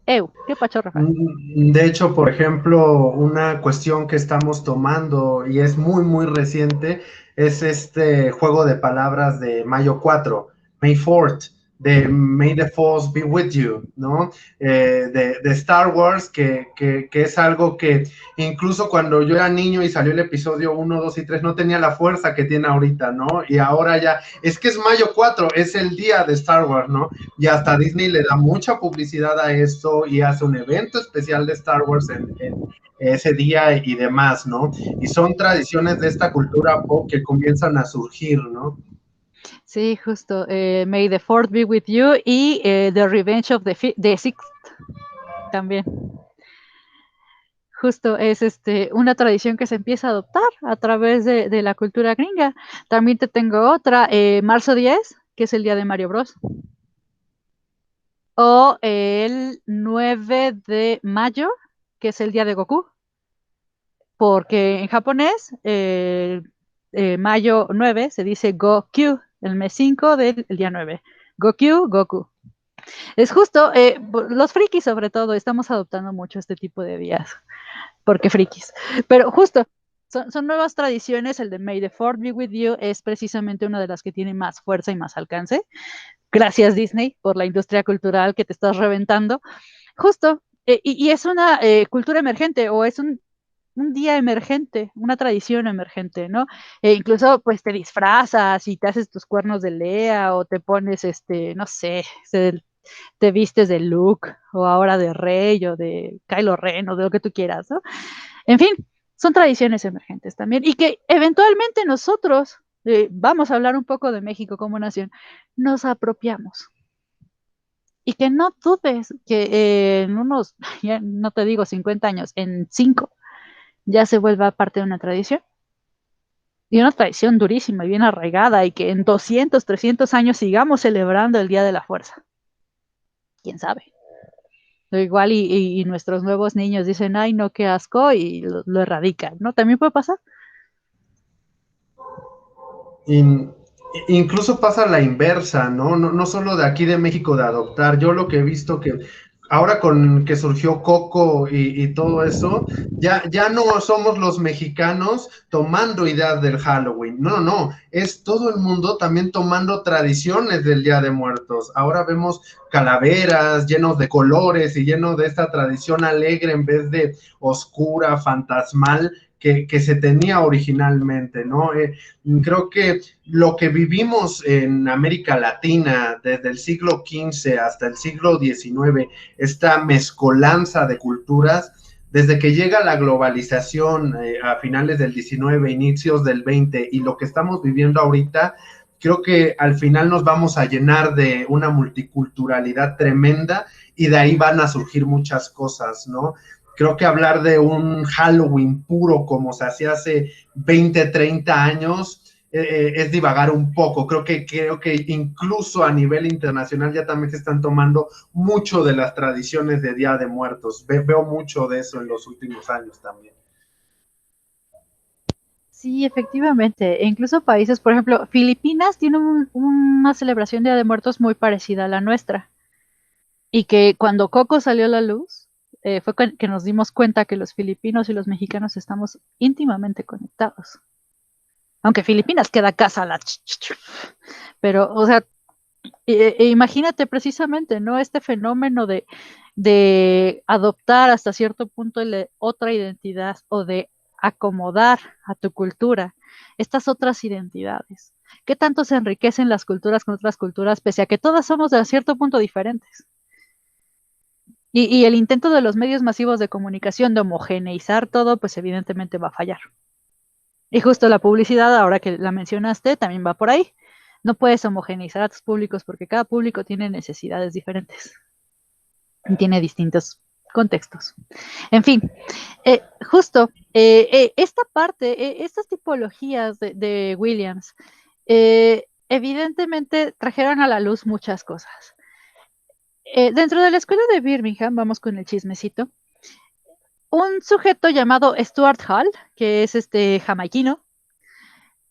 ¿Qué pacho, Rafael? De hecho, por ejemplo, una cuestión que estamos tomando y es muy, muy reciente es este juego de palabras de Mayo 4, May 4th, de May the Force be with you, ¿no? De Star Wars, que es algo que incluso cuando yo era niño y salió el episodio 1, 2 y 3, no tenía la fuerza que tiene ahorita, ¿no? Y ahora ya, es que es Mayo 4, es el día de Star Wars, ¿no? Y hasta Disney le da mucha publicidad a esto y hace un evento especial de Star Wars en ese día y demás, ¿no? Y son tradiciones de esta cultura pop que comienzan a surgir, ¿no? Sí, justo. May the Fourth be with you y The Revenge of the Sixth también. Justo es una tradición que se empieza a adoptar a través de la cultura gringa. También te tengo otra, marzo 10, que es el día de Mario Bros. O el 9 de mayo, que es el día de Goku. Porque en japonés, mayo 9 se dice Gokyu, el mes 5 del día 9. Gokyu, Goku. Es justo, los frikis sobre todo, estamos adoptando mucho este tipo de días, porque frikis. Pero justo, son nuevas tradiciones, el de May the Fourth be with you es precisamente una de las que tiene más fuerza y más alcance. Gracias Disney por la industria cultural que te estás reventando. Justo, y es una cultura emergente o es un día emergente, una tradición emergente, ¿no? Incluso pues te disfrazas y te haces tus cuernos de Lea o te pones, no sé, te vistes de Luke o ahora de Rey o de Kylo Ren o de lo que tú quieras, ¿no? En fin, son tradiciones emergentes también y que eventualmente nosotros, vamos a hablar un poco de México como nación, nos apropiamos. Y que no dudes que en unos, ya no te digo 50 años, en 5 ya se vuelva parte de una tradición. Y una tradición durísima y bien arraigada y que en 200, 300 años sigamos celebrando el Día de la Fuerza. ¿Quién sabe? Igual y nuestros nuevos niños dicen, ay, no, qué asco, y lo erradican, ¿no? También puede pasar. Incluso pasa la inversa, ¿no? No solo de aquí de México de adoptar. Yo lo que he visto que ahora con que surgió Coco y todo eso, ya no somos los mexicanos tomando ideas del Halloween. No, es todo el mundo también tomando tradiciones del Día de Muertos. Ahora vemos calaveras llenos de colores y llenos de esta tradición alegre en vez de oscura, fantasmal, que se tenía originalmente, ¿no? Creo que lo que vivimos en América Latina desde el siglo XV hasta el siglo XIX, esta mezcolanza de culturas, desde que llega la globalización a finales del XIX, inicios del XX, y lo que estamos viviendo ahorita, creo que al final nos vamos a llenar de una multiculturalidad tremenda y de ahí van a surgir muchas cosas, ¿no? Creo que hablar de un Halloween puro como se hacía hace 20, 30 años es divagar un poco. Creo que incluso a nivel internacional ya también se están tomando mucho de las tradiciones de Día de Muertos. Veo mucho de eso en los últimos años también. Sí, efectivamente. E incluso países, por ejemplo, Filipinas tiene una celebración de Día de Muertos muy parecida a la nuestra. Y que cuando Coco salió a la luz, fue que nos dimos cuenta que los filipinos y los mexicanos estamos íntimamente conectados. Aunque Filipinas queda casa la... Pero, o sea, imagínate precisamente, ¿no? Este fenómeno de adoptar hasta cierto punto otra identidad o de acomodar a tu cultura estas otras identidades. ¿Qué tanto se enriquecen las culturas con otras culturas, pese a que todas somos de cierto punto diferentes? Y el intento de los medios masivos de comunicación de homogeneizar todo, pues evidentemente va a fallar. Y justo la publicidad, ahora que la mencionaste, también va por ahí. No puedes homogeneizar a tus públicos porque cada público tiene necesidades diferentes y tiene distintos contextos. En fin, justo esta parte, estas tipologías de Williams, evidentemente trajeron a la luz muchas cosas. Dentro de la escuela de Birmingham, vamos con el chismecito, un sujeto llamado Stuart Hall, que es jamaiquino,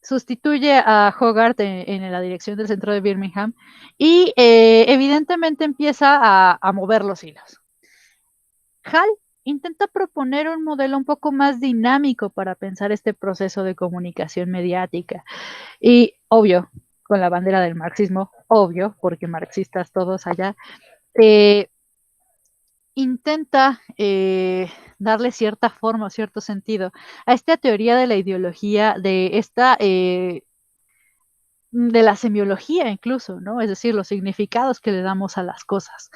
sustituye a Hogarth en la dirección del centro de Birmingham y evidentemente empieza a mover los hilos. Hall intenta proponer un modelo un poco más dinámico para pensar este proceso de comunicación mediática y, obvio, con la bandera del marxismo, obvio, porque marxistas todos allá, intenta darle cierta forma o cierto sentido a esta teoría de la ideología, de la semiología incluso, ¿no? Es decir, los significados que le damos a las cosas.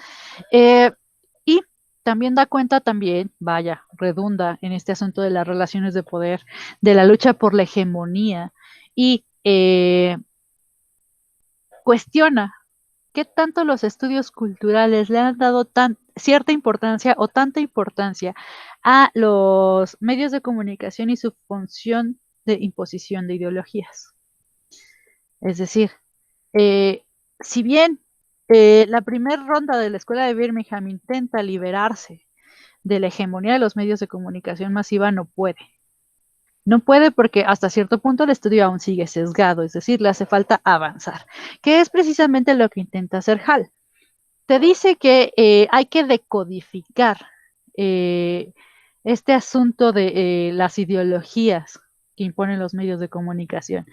Y también da cuenta vaya, redunda en este asunto de las relaciones de poder, de la lucha por la hegemonía y cuestiona qué tanto los estudios culturales le han dado cierta importancia o tanta importancia a los medios de comunicación y su función de imposición de ideologías. Es decir, si bien la primera ronda de la escuela de Birmingham intenta liberarse de la hegemonía de los medios de comunicación masiva, no puede. No puede porque hasta cierto punto el estudio aún sigue sesgado, es decir, le hace falta avanzar, que es precisamente lo que intenta hacer Hall. Te dice que hay que decodificar este asunto de las ideologías que imponen los medios de comunicación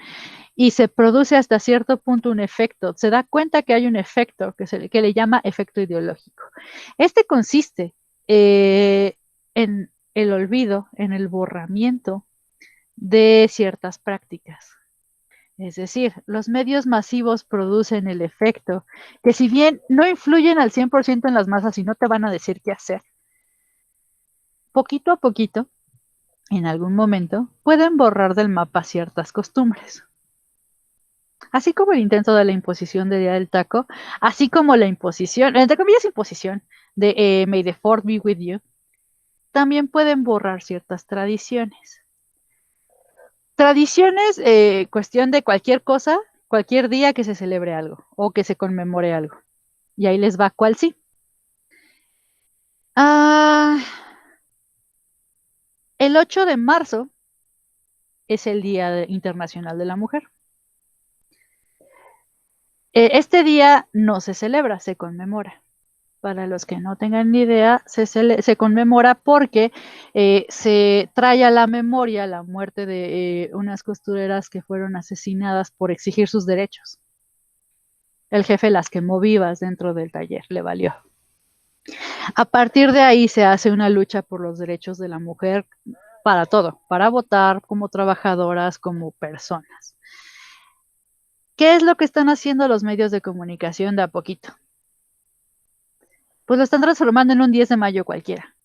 y se produce hasta cierto punto un efecto. Se da cuenta que hay un efecto que le llama efecto ideológico. Este consiste en el olvido, en el borramiento de ciertas prácticas. Es decir, los medios masivos producen el efecto que si bien no influyen al 100% en las masas y no te van a decir qué hacer, poquito a poquito, en algún momento, pueden borrar del mapa ciertas costumbres. Así como el intento de la imposición de Día del Taco, así como la imposición, entre comillas imposición, de May the Fourth be with you, también pueden borrar ciertas tradiciones. Tradiciones, cuestión de cualquier cosa, cualquier día que se celebre algo o que se conmemore algo. Y ahí les va cuál sí. El 8 de marzo es el Día Internacional de la Mujer. Este día no se celebra, se conmemora. Para los que no tengan ni idea, se conmemora porque se trae a la memoria la muerte de unas costureras que fueron asesinadas por exigir sus derechos. El jefe las quemó vivas dentro del taller, le valió. A partir de ahí se hace una lucha por los derechos de la mujer para todo, para votar, como trabajadoras, como personas. ¿Qué es lo que están haciendo los medios de comunicación de a poquito? Pues lo están transformando en un 10 de mayo cualquiera.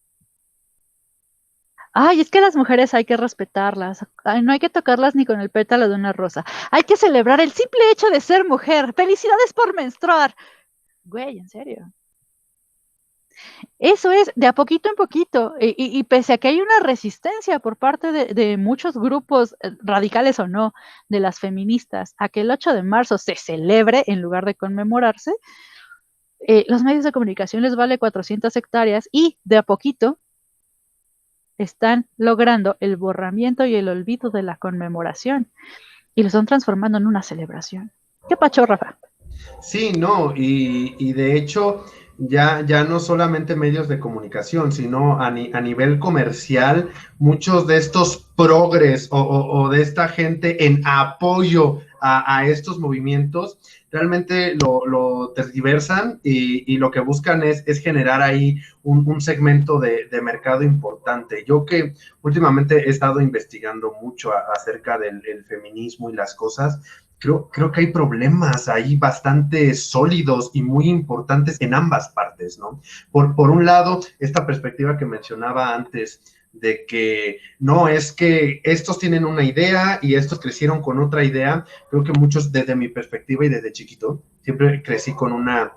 Ay, es que las mujeres hay que respetarlas. Ay, no hay que tocarlas ni con el pétalo de una rosa. Hay que celebrar el simple hecho de ser mujer. ¡Felicidades por menstruar! Güey, en serio. Eso es, de a poquito en poquito, y pese a que hay una resistencia por parte de muchos grupos, radicales o no, de las feministas, a que el 8 de marzo se celebre en lugar de conmemorarse, los medios de comunicación les vale 400 hectáreas y de a poquito están logrando el borramiento y el olvido de la conmemoración y lo están transformando en una celebración. ¿Qué pacho, Rafa? Sí, no, y de hecho ya no solamente medios de comunicación, sino a nivel comercial, muchos de estos progres o de esta gente en apoyo a estos movimientos, realmente lo tergiversan y lo que buscan es generar ahí un segmento de mercado importante. Yo que últimamente he estado investigando mucho acerca del feminismo y las cosas, creo que hay problemas ahí bastante sólidos y muy importantes en ambas partes, ¿no? Por un lado, esta perspectiva que mencionaba antes, de que no, es que estos tienen una idea y estos crecieron con otra idea. Creo que muchos, desde mi perspectiva y desde chiquito, siempre crecí con una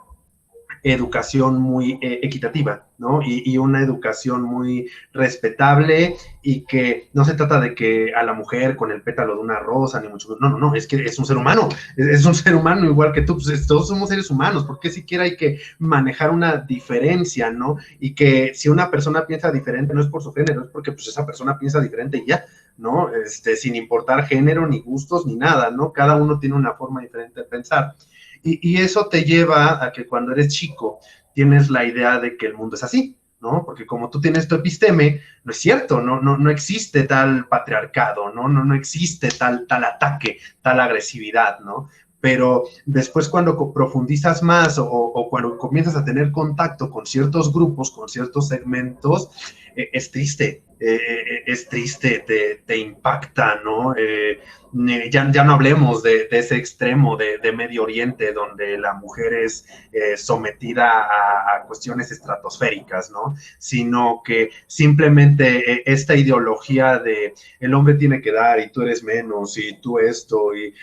educación muy equitativa, ¿no? Y una educación muy respetable y que no se trata de que a la mujer con el pétalo de una rosa, ni mucho, no, es que es un ser humano, es un ser humano igual que tú, pues todos somos seres humanos, porque siquiera hay que manejar una diferencia, ¿no? Y que si una persona piensa diferente no es por su género, es porque pues esa persona piensa diferente y ya, ¿no? Sin importar género, ni gustos, ni nada, ¿no? Cada uno tiene una forma diferente de pensar. Y eso te lleva a que cuando eres chico tienes la idea de que el mundo es así, ¿no? Porque como tú tienes tu episteme, no es cierto, no existe tal patriarcado, no existe tal ataque, tal agresividad, ¿no? Pero después cuando profundizas más o cuando comienzas a tener contacto con ciertos grupos, con ciertos segmentos, es triste, te impacta, ¿no? Ya no hablemos de ese extremo de Medio Oriente, donde la mujer es sometida a cuestiones estratosféricas, ¿no? Sino que simplemente esta ideología de el hombre tiene que dar y tú eres menos y tú esto, y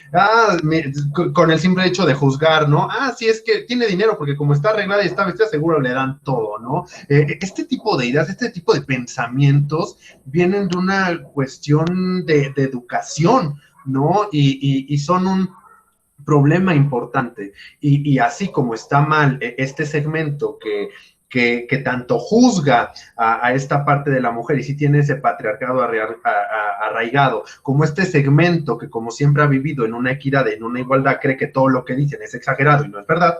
con el simple hecho de juzgar, ¿no? Sí, es que tiene dinero porque como está arreglada y está vestida, seguro le dan todo, ¿no? Este tipo de ideas, este tipo de pensamientos vienen de una cuestión de educación, ¿no? Y son un problema importante. Y así como está mal este segmento que tanto juzga a esta parte de la mujer y sí tiene ese patriarcado arraigado, como este segmento que como siempre ha vivido en una equidad, en una igualdad, cree que todo lo que dicen es exagerado y no es verdad,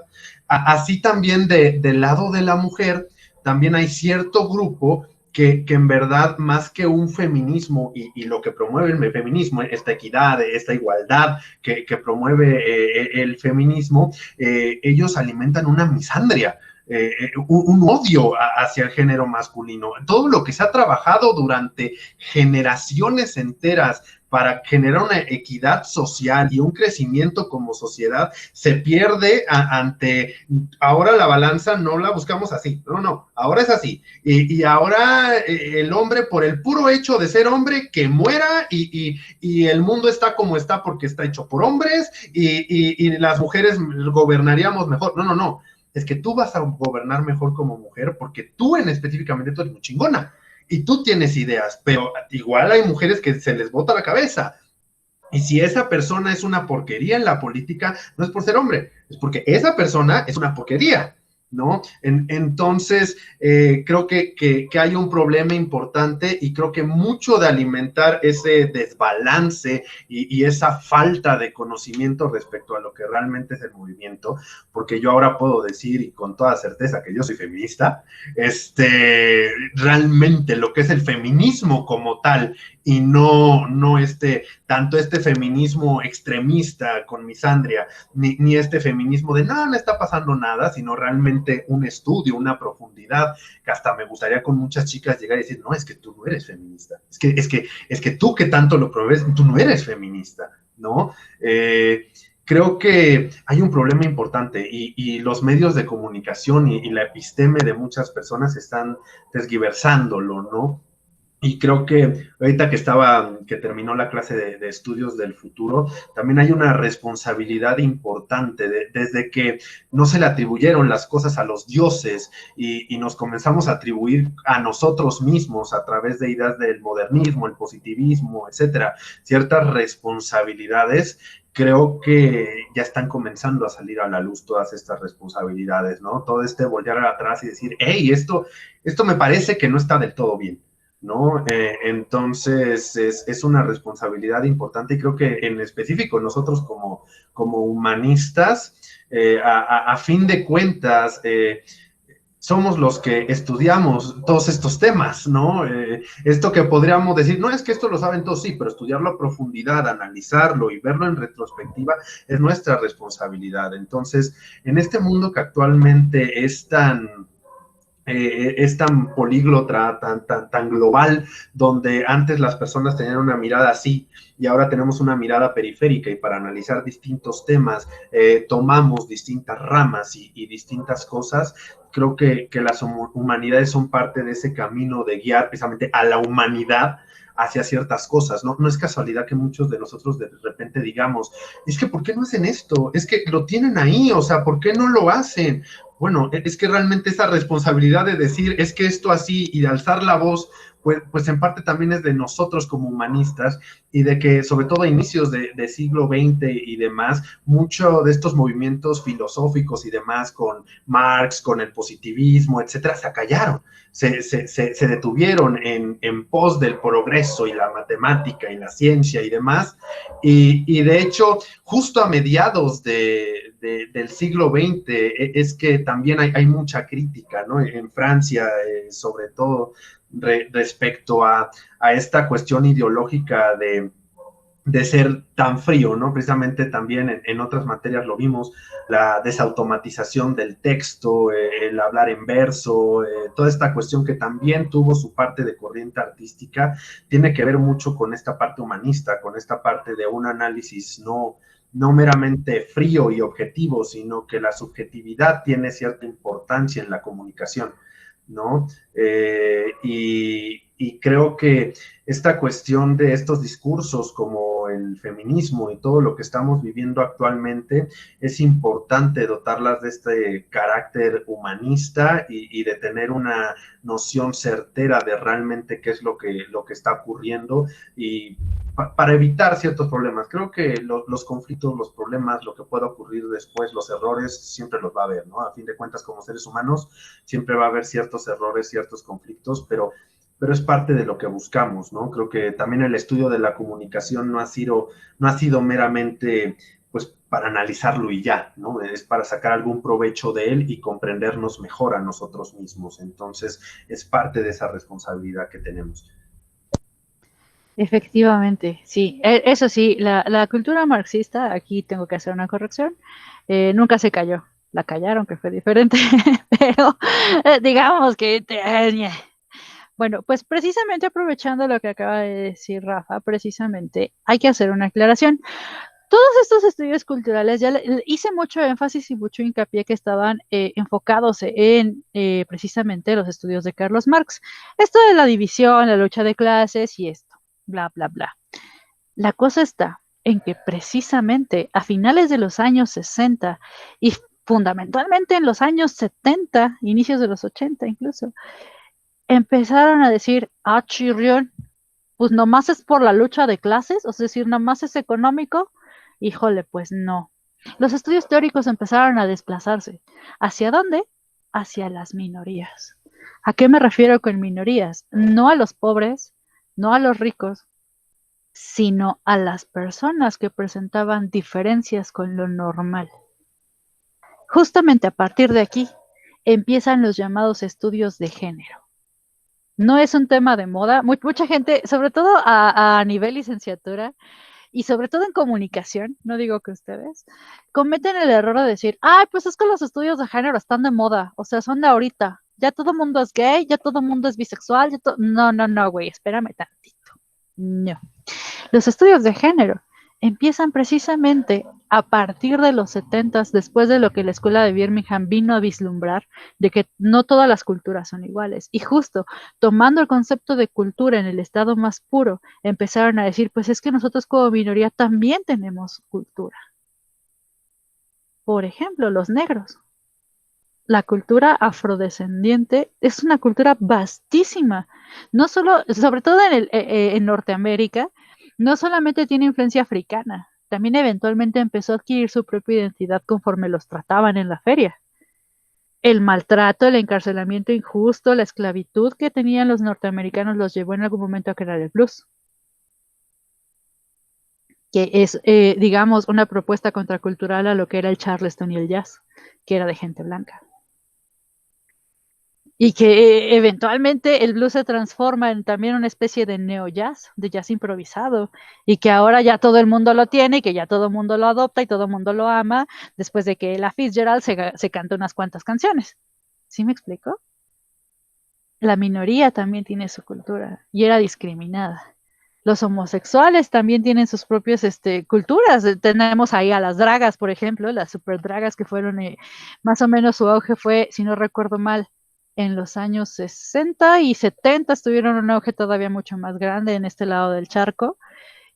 así también del lado de la mujer, también hay cierto grupo que en verdad, más que un feminismo y lo que promueve el feminismo, esta equidad, esta igualdad que promueve el feminismo, ellos alimentan una misandria, un odio hacia el género masculino. Todo lo que se ha trabajado durante generaciones enteras para generar una equidad social y un crecimiento como sociedad, se pierde ante, ahora la balanza no la buscamos así, no, ahora es así, y ahora el hombre, por el puro hecho de ser hombre, que muera, y el mundo está como está porque está hecho por hombres, y las mujeres gobernaríamos mejor. No, es que tú vas a gobernar mejor como mujer porque tú específicamente tú eres muy chingona y tú tienes ideas, pero igual hay mujeres que se les bota la cabeza. Y si esa persona es una porquería en la política, no es por ser hombre, es porque esa persona es una porquería, ¿no? Entonces, creo que hay un problema importante y creo que mucho de alimentar ese desbalance y esa falta de conocimiento respecto a lo que realmente es el movimiento, porque yo ahora puedo decir y con toda certeza que yo soy feminista, realmente lo que es el feminismo como tal y no tanto este feminismo extremista con misandria, ni este feminismo de no está pasando nada, sino realmente un estudio, una profundidad, que hasta me gustaría con muchas chicas llegar y decir, no, es que tú no eres feminista, es que tú que tanto lo promueves, tú no eres feminista, ¿no? Creo que hay un problema importante y los medios de comunicación y la episteme de muchas personas están tergiversándolo, ¿no? Y creo que ahorita que terminó la clase de estudios del futuro, también hay una responsabilidad importante desde que no se le atribuyeron las cosas a los dioses y nos comenzamos a atribuir a nosotros mismos a través de ideas del modernismo, el positivismo, etcétera, ciertas responsabilidades. Creo que ya están comenzando a salir a la luz todas estas responsabilidades, ¿no? Todo voltear atrás y decir, hey, esto me parece que no está del todo bien, ¿no? Entonces es una responsabilidad importante y creo que en específico nosotros como humanistas, a fin de cuentas, somos los que estudiamos todos estos temas, ¿no? Esto que podríamos decir, no es que esto lo saben todos, sí, pero estudiarlo a profundidad, analizarlo y verlo en retrospectiva es nuestra responsabilidad. Entonces, en este mundo que actualmente es tan políglota, tan global, donde antes las personas tenían una mirada así y ahora tenemos una mirada periférica y para analizar distintos temas tomamos distintas ramas y distintas cosas. Creo que las humanidades son parte de ese camino de guiar precisamente a la humanidad hacia ciertas cosas, ¿no? No es casualidad que muchos de nosotros de repente digamos, es que ¿por qué no hacen esto? Es que lo tienen ahí, o sea, ¿por qué no lo hacen? Bueno, es que realmente esa responsabilidad de decir, es que esto así, y de alzar la voz, pues en parte también es de nosotros como humanistas, y de que sobre todo a inicios de siglo XX y demás, muchos de estos movimientos filosóficos y demás, con Marx, con el positivismo, etcétera, se acallaron, se detuvieron en pos del progreso y la matemática y la ciencia y demás, y de hecho, justo a mediados del siglo XX es que también hay mucha crítica, ¿no? En Francia, sobre todo, respecto a esta cuestión ideológica de ser tan frío, ¿no? Precisamente también en otras materias lo vimos, la desautomatización del texto, el hablar en verso, toda esta cuestión que también tuvo su parte de corriente artística, tiene que ver mucho con esta parte humanista, con esta parte de un análisis no meramente frío y objetivo, sino que la subjetividad tiene cierta importancia en la comunicación, ¿no? Y creo que esta cuestión de estos discursos como el feminismo y todo lo que estamos viviendo actualmente, es importante dotarlas de este carácter humanista y de tener una noción certera de realmente qué es lo que está ocurriendo y para evitar ciertos problemas. Creo que los conflictos, los problemas, lo que pueda ocurrir después, los errores, siempre los va a haber, ¿no? A fin de cuentas, como seres humanos, siempre va a haber ciertos errores, ciertos conflictos, pero es parte de lo que buscamos, ¿no? Creo que también el estudio de la comunicación no ha sido meramente, pues, para analizarlo y ya, ¿no? Es para sacar algún provecho de él y comprendernos mejor a nosotros mismos. Entonces, es parte de esa responsabilidad que tenemos. Efectivamente, sí. Eso sí, la cultura marxista, aquí tengo que hacer una corrección, nunca se cayó. La callaron, que fue diferente, pero digamos que... Bueno, pues precisamente aprovechando lo que acaba de decir Rafa, precisamente hay que hacer una aclaración. Todos estos estudios culturales, ya hice mucho énfasis y mucho hincapié que estaban enfocados en precisamente los estudios de Carlos Marx. Esto de la división, la lucha de clases y esto, bla, bla, bla. La cosa está en que precisamente a finales de los años 60 y fundamentalmente en los años 70, inicios de los 80 incluso, empezaron a decir, chirrión, pues nomás es por la lucha de clases, es decir, nomás es económico. Híjole, pues no. Los estudios teóricos empezaron a desplazarse. ¿Hacia dónde? Hacia las minorías. ¿A qué me refiero con minorías? No a los pobres, no a los ricos, sino a las personas que presentaban diferencias con lo normal. Justamente a partir de aquí empiezan los llamados estudios de género. No es un tema de moda. Mucha gente, sobre todo a nivel licenciatura y sobre todo en comunicación, no digo que ustedes, cometen el error de decir, pues es que los estudios de género están de moda, o sea, son de ahorita. Ya todo el mundo es gay, ya todo el mundo es bisexual. No, güey, espérame tantito. No. Los estudios de género empiezan precisamente a partir de los 70s, después de lo que la escuela de Birmingham vino a vislumbrar, de que no todas las culturas son iguales. Y justo tomando el concepto de cultura en el estado más puro, empezaron a decir, pues es que nosotros como minoría también tenemos cultura. Por ejemplo, los negros. La cultura afrodescendiente es una cultura vastísima, no solo, sobre todo en Norteamérica, no solamente tiene influencia africana, también eventualmente empezó a adquirir su propia identidad conforme los trataban en la feria. El maltrato, el encarcelamiento injusto, la esclavitud que tenían los norteamericanos los llevó en algún momento a crear el blues, que es, digamos, una propuesta contracultural a lo que era el Charleston y el jazz, que era de gente blanca. Y que eventualmente el blues se transforma en también una especie de neo-jazz, de jazz improvisado, y que ahora ya todo el mundo lo tiene, y que ya todo el mundo lo adopta y todo el mundo lo ama, después de que Ella Fitzgerald se canta unas cuantas canciones. ¿Sí me explico? La minoría también tiene su cultura y era discriminada. Los homosexuales también tienen sus propias culturas. Tenemos ahí a las dragas, por ejemplo, las super dragas que fueron, más o menos su auge fue, si no recuerdo mal, en los años 60 y 70 tuvieron un auge todavía mucho más grande en este lado del charco.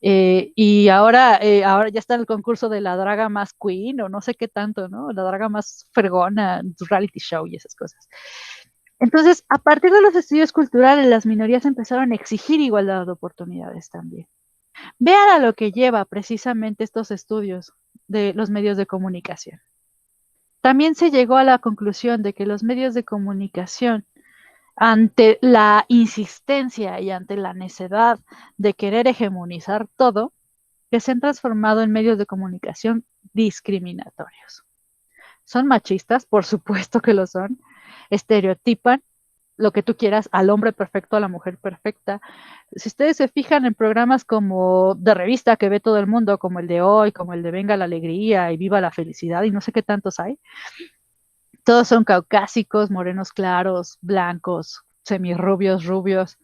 Y ahora ya está el concurso de la draga más queen o no sé qué tanto, ¿no? La draga más fregona, reality show y esas cosas. Entonces, a partir de los estudios culturales, las minorías empezaron a exigir igualdad de oportunidades también. Vean a lo que lleva precisamente estos estudios de los medios de comunicación. También se llegó a la conclusión de que los medios de comunicación, ante la insistencia y ante la necedad de querer hegemonizar todo, que se han transformado en medios de comunicación discriminatorios. Son machistas, por supuesto que lo son, estereotipan lo que tú quieras, al hombre perfecto, a la mujer perfecta. Si ustedes se fijan en programas como de revista que ve todo el mundo, como el de Hoy, como el de Venga la Alegría y Viva la Felicidad y no sé qué tantos hay, todos son caucásicos, morenos claros, blancos, semirrubios, rubios.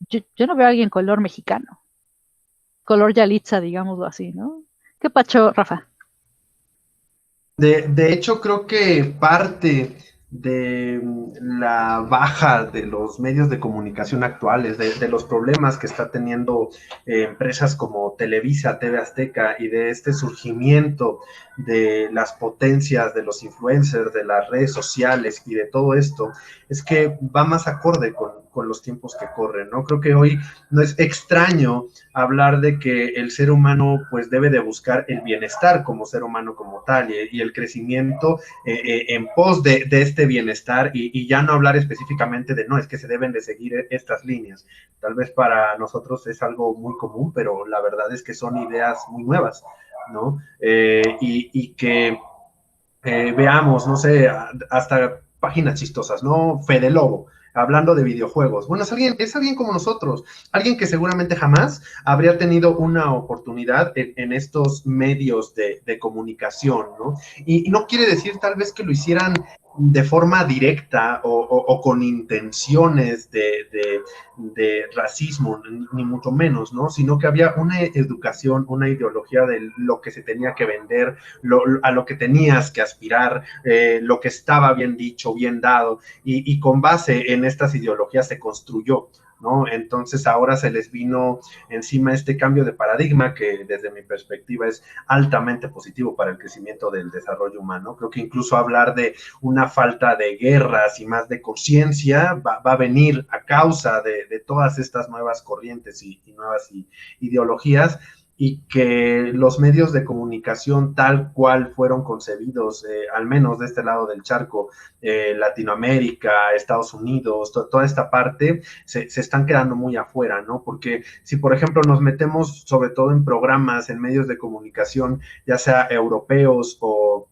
Yo no veo a alguien color mexicano, color Yalitza, digámoslo así, ¿no? ¿Qué pacho, Rafa? De hecho, creo que parte de la baja de los medios de comunicación actuales, de los problemas que está teniendo empresas como Televisa, TV Azteca y de este surgimiento de las potencias, de los influencers, de las redes sociales y de todo esto, es que va más acorde con los tiempos que corren, ¿no? Creo que hoy no es extraño hablar de que el ser humano pues debe de buscar el bienestar como ser humano como tal y el crecimiento en pos de este bienestar y ya no hablar específicamente de no, es que se deben de seguir estas líneas. Tal vez para nosotros es algo muy común, pero la verdad es que son ideas muy nuevas, ¿no? Y que veamos, no sé, hasta páginas chistosas, ¿no? Fede Lobo, hablando de videojuegos. Bueno, es alguien como nosotros, alguien que seguramente jamás habría tenido una oportunidad en estos medios de comunicación, ¿no? Y no quiere decir tal vez que lo hicieran de forma directa o con intenciones de racismo, ni mucho menos, ¿no? Sino que había una educación, una ideología de lo que se tenía que vender, a lo que tenías que aspirar, lo que estaba bien dicho, bien dado, y con base en estas ideologías se construyó, ¿no? Entonces ahora se les vino encima este cambio de paradigma que desde mi perspectiva es altamente positivo para el crecimiento del desarrollo humano. Creo que incluso hablar de una falta de guerras y más de conciencia va a venir a causa de todas estas nuevas corrientes y nuevas ideologías, y que los medios de comunicación tal cual fueron concebidos, al menos de este lado del charco, Latinoamérica, Estados Unidos, toda esta parte, se están quedando muy afuera, ¿no? Porque si, por ejemplo, nos metemos sobre todo en programas, en medios de comunicación, ya sea europeos o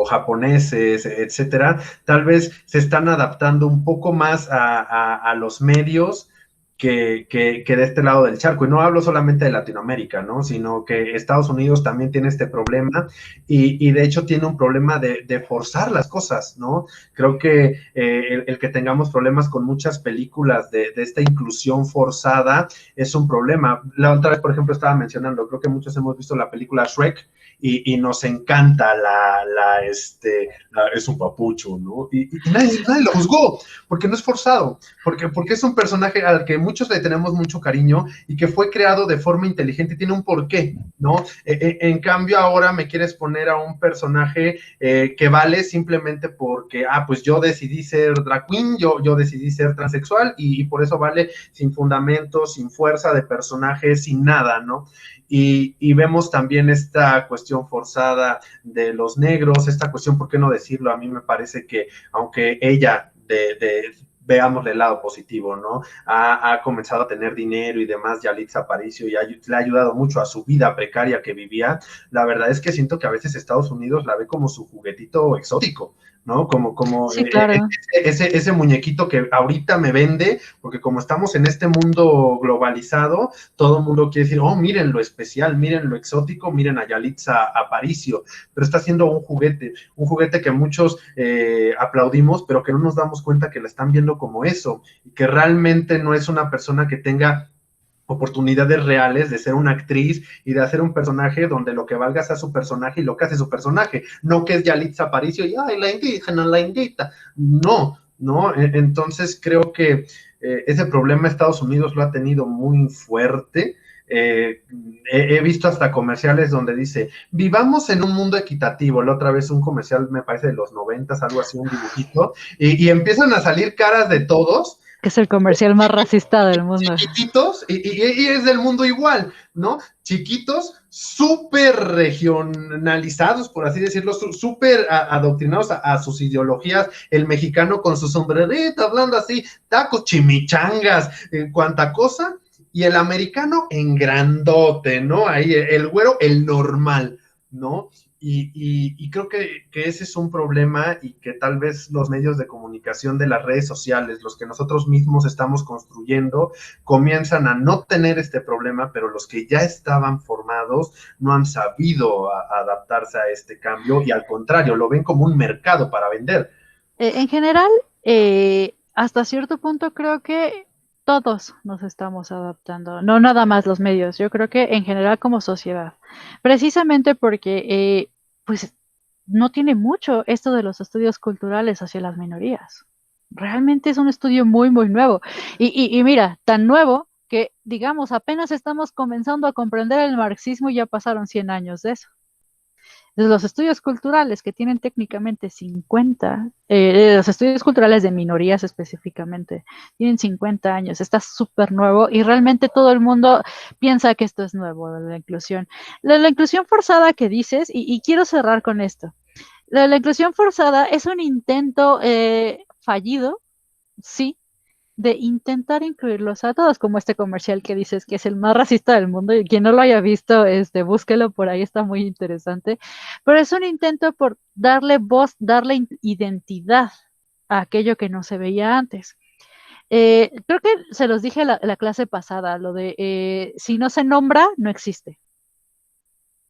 japoneses, etcétera, tal vez se están adaptando un poco más a los medios que de este lado del charco. Y no hablo solamente de Latinoamérica, ¿no? Sino que Estados Unidos también tiene este problema y de hecho tiene un problema de forzar las cosas, ¿no? Creo que el que tengamos problemas con muchas películas de esta inclusión forzada es un problema. La otra vez, por ejemplo, estaba mencionando, creo que muchos hemos visto la película Shrek y nos encanta es un papucho, ¿no? Y nadie lo juzgó, porque no es forzado, porque es un personaje al que muchos le tenemos mucho cariño y que fue creado de forma inteligente, tiene un porqué, ¿no? En cambio, ahora me quieres poner a un personaje que vale simplemente porque, pues yo decidí ser drag queen, yo decidí ser transexual y por eso vale sin fundamento, sin fuerza de personaje, sin nada, ¿no? Y vemos también esta cuestión forzada de los negros, esta cuestión, ¿por qué no decirlo? A mí me parece que, aunque ella, veámosle el lado positivo, ¿no? Ha comenzado a tener dinero y demás, Yalitza Aparicio, y le ha ayudado mucho a su vida precaria que vivía. La verdad es que siento que a veces Estados Unidos la ve como su juguetito exótico, ¿no? Como Sí, claro. ese muñequito que ahorita me vende, porque como estamos en este mundo globalizado, todo el mundo quiere decir, oh, miren lo especial, miren lo exótico, miren a Yalitza Aparicio, pero está siendo un juguete que muchos aplaudimos, pero que no nos damos cuenta que la están viendo como eso, y que realmente no es una persona que tenga oportunidades reales de ser una actriz y de hacer un personaje donde lo que valga sea su personaje y lo que hace su personaje, no que es Yalitza Aparicio y ay, la indígena, la indita, no, entonces creo que ese problema Estados Unidos lo ha tenido muy fuerte. He visto hasta comerciales donde dice, vivamos en un mundo equitativo. La otra vez un comercial, me parece de los 90s, algo así, un dibujito, y empiezan a salir caras de todos, Que es el comercial más racista del mundo. chiquititos, y es del mundo igual, ¿no? Chiquitos, súper regionalizados, por así decirlo, súper adoctrinados a sus ideologías, el mexicano con su sombrerito, hablando así, tacos, chimichangas, cuanta cosa, y el americano en grandote, ¿no? Ahí el güero, el normal, ¿no? Y creo que ese es un problema y que tal vez los medios de comunicación de las redes sociales, los que nosotros mismos estamos construyendo, comienzan a no tener este problema, pero los que ya estaban formados no han sabido adaptarse a este cambio y al contrario, lo ven como un mercado para vender. En general, hasta cierto punto creo que todos nos estamos adaptando, no nada más los medios, yo creo que en general como sociedad, precisamente porque pues no tiene mucho esto de los estudios culturales hacia las minorías. Realmente es un estudio muy, muy nuevo. Y mira, tan nuevo que, digamos, apenas estamos comenzando a comprender el marxismo y ya pasaron 100 años de eso. Los estudios culturales que tienen técnicamente 50, los estudios culturales de minorías específicamente, tienen 50 años, está súper nuevo y realmente todo el mundo piensa que esto es nuevo, la inclusión. La inclusión forzada que dices, y quiero cerrar con esto, la inclusión forzada es un intento fallido, sí, de intentar incluirlos a todos, como este comercial que dices que es el más racista del mundo, y quien no lo haya visto, búsquelo por ahí, está muy interesante, pero es un intento por darle voz, darle identidad a aquello que no se veía antes. Creo que se los dije la clase pasada, lo de si no se nombra, no existe.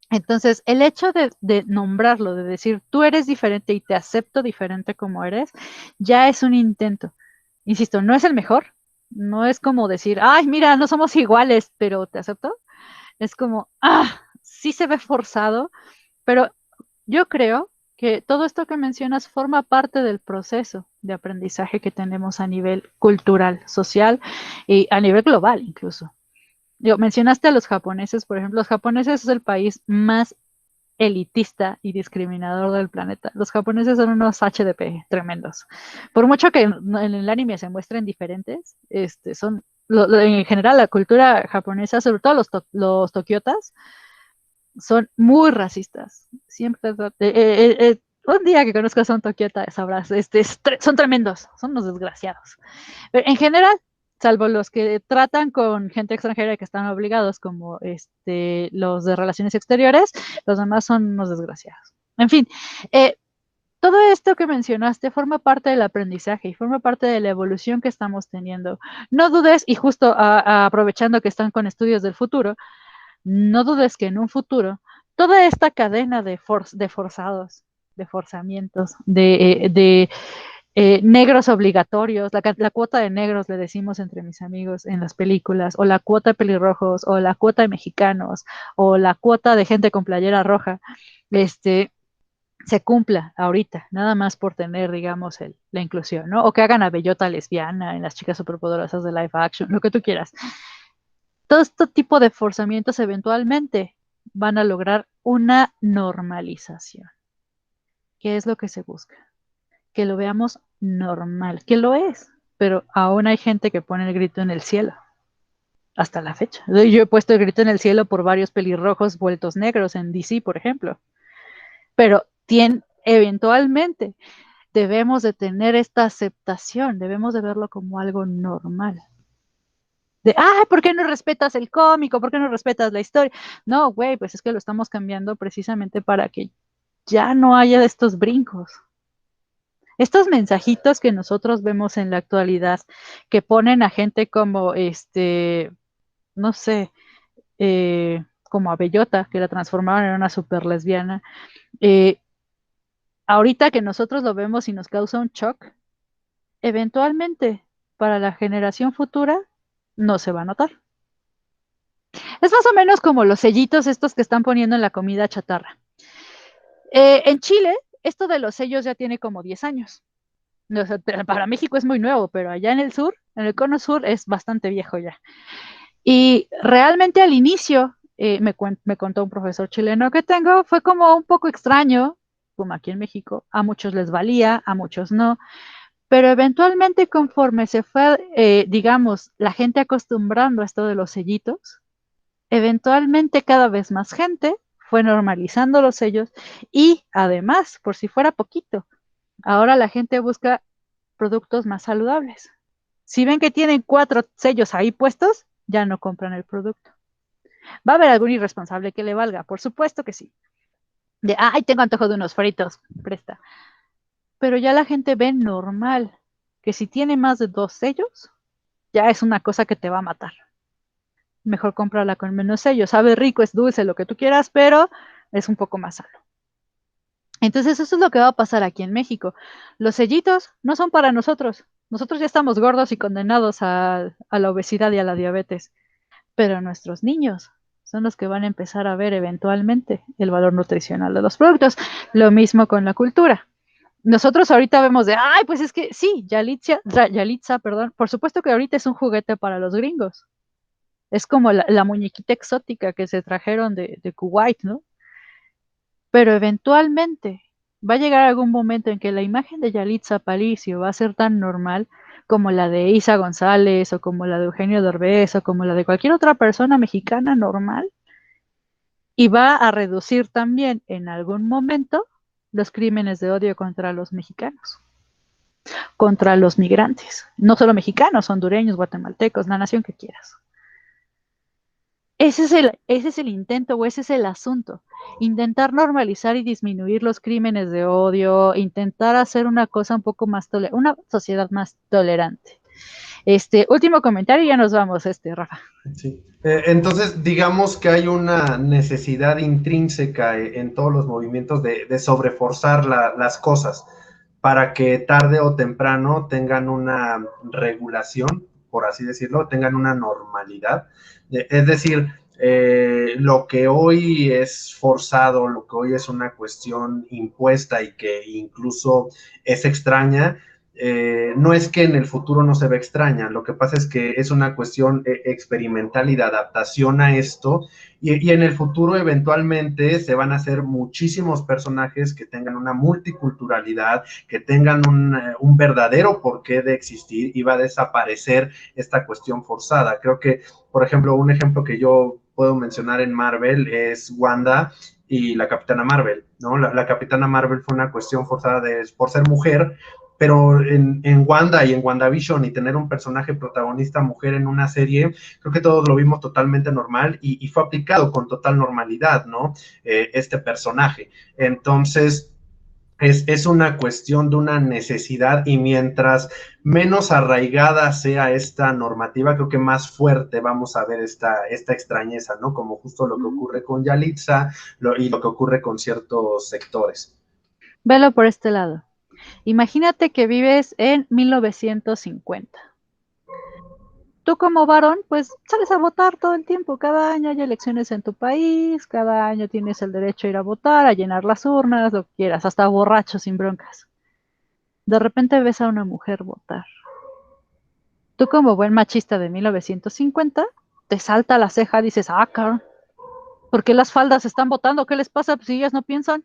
Entonces, el hecho de nombrarlo, de decir tú eres diferente y te acepto diferente como eres, ya es un intento. Insisto, no es el mejor, no es como decir, ay, mira, no somos iguales, pero te acepto. Es como, sí se ve forzado, pero yo creo que todo esto que mencionas forma parte del proceso de aprendizaje que tenemos a nivel cultural, social y a nivel global incluso. Mencionaste a los japoneses, por ejemplo, los japoneses es el país más elitista y discriminador del planeta. Los japoneses son unos HDP tremendos. Por mucho que en el anime se muestren diferentes, son en general la cultura japonesa, sobre todo los tokiotas, son muy racistas. Siempre un día que conozcas a un tokiota sabrás, son tremendos, son unos desgraciados. Pero en general, salvo los que tratan con gente extranjera que están obligados, como los de relaciones exteriores, los demás son unos desgraciados. En fin, todo esto que mencionaste forma parte del aprendizaje y forma parte de la evolución que estamos teniendo. No dudes, y justo aprovechando que están con estudios del futuro, no dudes que en un futuro toda esta cadena de forzados, de forzamientos, de negros obligatorios, la cuota de negros le decimos entre mis amigos en las películas, o la cuota de pelirrojos, o la cuota de mexicanos, o la cuota de gente con playera roja, se cumpla ahorita, nada más por tener, digamos, la inclusión, ¿no? O que hagan a bellota lesbiana en las chicas superpoderosas de live action, lo que tú quieras. Todo este tipo de forzamientos eventualmente van a lograr una normalización. ¿Qué es lo que se busca? Que lo veamos normal, que lo es, pero aún hay gente que pone el grito en el cielo, hasta la fecha. Yo he puesto el grito en el cielo por varios pelirrojos vueltos negros en DC, por ejemplo, pero eventualmente debemos de tener esta aceptación, debemos de verlo como algo normal. ¿Por qué no respetas el cómico? ¿Por qué no respetas la historia? No, güey, pues es que lo estamos cambiando precisamente para que ya no haya estos brincos. Estos mensajitos que nosotros vemos en la actualidad, que ponen a gente como, no sé, como a Bellota, que la transformaron en una super lesbiana, ahorita que nosotros lo vemos y nos causa un shock, eventualmente para la generación futura no se va a notar. Es más o menos como los sellitos estos que están poniendo en la comida chatarra. En Chile, esto de los sellos ya tiene como 10 años. O sea, para México es muy nuevo, pero allá en el sur, en el cono sur, es bastante viejo ya. Y realmente al inicio, me contó un profesor chileno que tengo, fue como un poco extraño, como aquí en México. A muchos les valía, a muchos no. Pero eventualmente conforme se fue, digamos, la gente acostumbrando a esto de los sellitos, eventualmente cada vez más gente fue normalizando los sellos y además, por si fuera poquito, ahora la gente busca productos más saludables. Si ven que tienen 4 sellos ahí puestos, ya no compran el producto. ¿Va a haber algún irresponsable que le valga? Por supuesto que sí. Tengo antojo de unos fritos, presta. Pero ya la gente ve normal que si tiene más de 2 sellos, ya es una cosa que te va a matar. Mejor cómprala con menos sellos. Sabe rico, es dulce, lo que tú quieras, pero es un poco más sano. Entonces eso es lo que va a pasar aquí en México. Los sellitos no son para nosotros. Nosotros ya estamos gordos y condenados a la obesidad y a la diabetes. Pero nuestros niños son los que van a empezar a ver eventualmente el valor nutricional de los productos. Lo mismo con la cultura. Nosotros ahorita vemos pues es que sí, Yalitza, perdón, por supuesto que ahorita es un juguete para los gringos. Es como la muñequita exótica que se trajeron de Kuwait, ¿no? Pero eventualmente va a llegar algún momento en que la imagen de Yalitza Aparicio va a ser tan normal como la de Isa González, o como la de Eugenio Derbez, o como la de cualquier otra persona mexicana normal, y va a reducir también en algún momento los crímenes de odio contra los mexicanos, contra los migrantes, no solo mexicanos, hondureños, guatemaltecos, la nación que quieras. Ese es el intento, o ese es el asunto. Intentar normalizar y disminuir los crímenes de odio, intentar hacer una cosa un poco más una sociedad más tolerante. Último comentario y ya nos vamos, Rafa. Sí. Entonces, digamos que hay una necesidad intrínseca en todos los movimientos de sobreforzar las cosas para que tarde o temprano tengan una regulación, por así decirlo, tengan una normalidad. Es decir, lo que hoy es forzado, lo que hoy es una cuestión impuesta y que incluso es extraña, no es que en el futuro no se ve extraña, lo que pasa es que es una cuestión experimental y de adaptación a esto, y en el futuro eventualmente se van a hacer muchísimos personajes que tengan una multiculturalidad, que tengan un verdadero porqué de existir, y va a desaparecer esta cuestión forzada. Creo que, por ejemplo, un ejemplo que yo puedo mencionar en Marvel es Wanda y la Capitana Marvel, ¿no? La Capitana Marvel fue una cuestión forzada por ser mujer, pero en Wanda y en WandaVision, y tener un personaje protagonista mujer en una serie, creo que todos lo vimos totalmente normal y fue aplicado con total normalidad, ¿no? Este personaje. Entonces, Es una cuestión de una necesidad y mientras menos arraigada sea esta normativa, creo que más fuerte vamos a ver esta extrañeza, ¿no? Como justo lo que ocurre con Yalitza y lo que ocurre con ciertos sectores. Velo por este lado. Imagínate que vives en 1950. Tú como varón, pues sales a votar todo el tiempo. Cada año hay elecciones en tu país, cada año tienes el derecho a ir a votar, a llenar las urnas, lo que quieras, hasta borracho, sin broncas. De repente ves a una mujer votar. Tú como buen machista de 1950, te salta la ceja, dices, ah, cabrón, ¿por qué las faldas están votando? ¿Qué les pasa? Pues si ellas no piensan.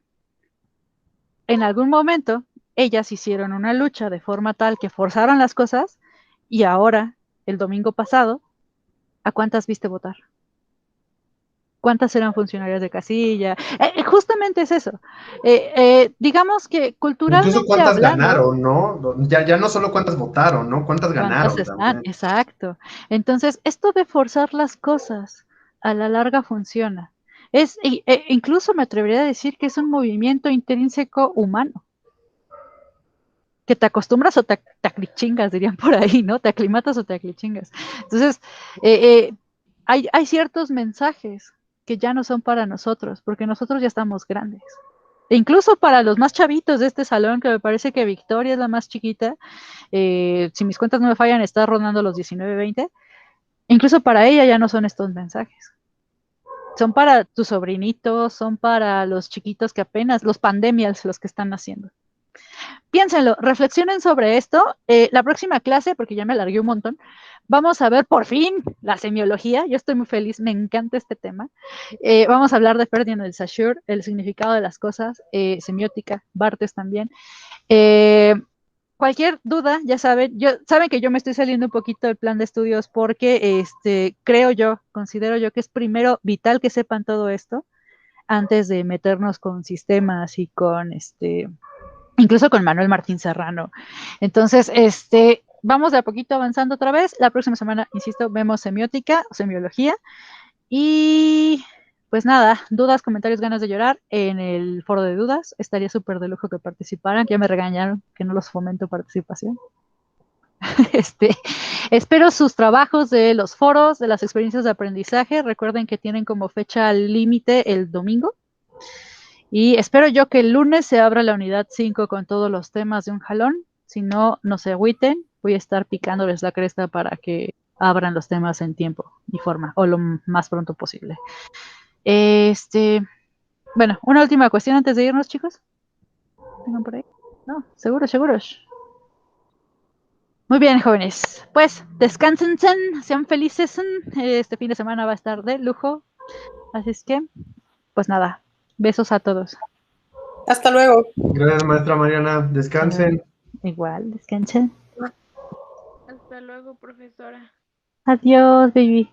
En algún momento, ellas hicieron una lucha de forma tal que forzaron las cosas y ahora, el domingo pasado, ¿a cuántas viste votar? ¿Cuántas eran funcionarias de casilla? Justamente es eso. Digamos que culturalmente Incluso cuántas hablando, ganaron, ¿no? Ya no solo cuántas votaron, ¿no? Cuántas ¿cuántas ganaron están? también. Exacto. Entonces, esto de forzar las cosas a la larga funciona. Incluso me atrevería a decir que es un movimiento intrínseco humano, que te acostumbras o te aclichingas, dirían por ahí, ¿no? Te aclimatas o te aclichingas. Entonces, hay ciertos mensajes que ya no son para nosotros, porque nosotros ya estamos grandes. E incluso para los más chavitos de este salón, que me parece que Victoria es la más chiquita, si mis cuentas no me fallan, está rondando los 19, 20, incluso para ella ya no son estos mensajes. Son para tus sobrinitos, son para los chiquitos que apenas, los pandemias, los que están naciendo. Piénsenlo, reflexionen sobre esto. La próxima clase, porque ya me alargué un montón, vamos a ver por fin la semiología. Yo estoy muy feliz, me encanta este tema. Vamos a hablar de Ferdinand de Saussure, el significado de las cosas, semiótica, Barthes también. Cualquier duda, ya saben, saben que yo me estoy saliendo un poquito del plan de estudios porque considero yo que es primero vital que sepan todo esto antes de meternos con sistemas y con incluso con Manuel Martín Serrano. Entonces, vamos de a poquito avanzando otra vez. La próxima semana, insisto, vemos semiótica, semiología. Y pues nada, dudas, comentarios, ganas de llorar en el foro de dudas. Estaría súper de lujo que participaran. Ya me regañaron que no los fomento participación. Espero sus trabajos de los foros, de las experiencias de aprendizaje. Recuerden que tienen como fecha límite el domingo. Y espero yo que el lunes se abra la unidad 5 con todos los temas de un jalón. Si no, no se agüiten. Voy a estar picándoles la cresta para que abran los temas en tiempo y forma, o lo más pronto posible. Bueno, una última cuestión antes de irnos, chicos. ¿Tengan por ahí? No, seguros. Muy bien, jóvenes. Pues descansen, sean felices. Este fin de semana va a estar de lujo. Así es que, pues nada, besos a todos. Hasta luego. Gracias, maestra Mariana. Descansen. Igual, descansen. Hasta luego, profesora. Adiós, baby.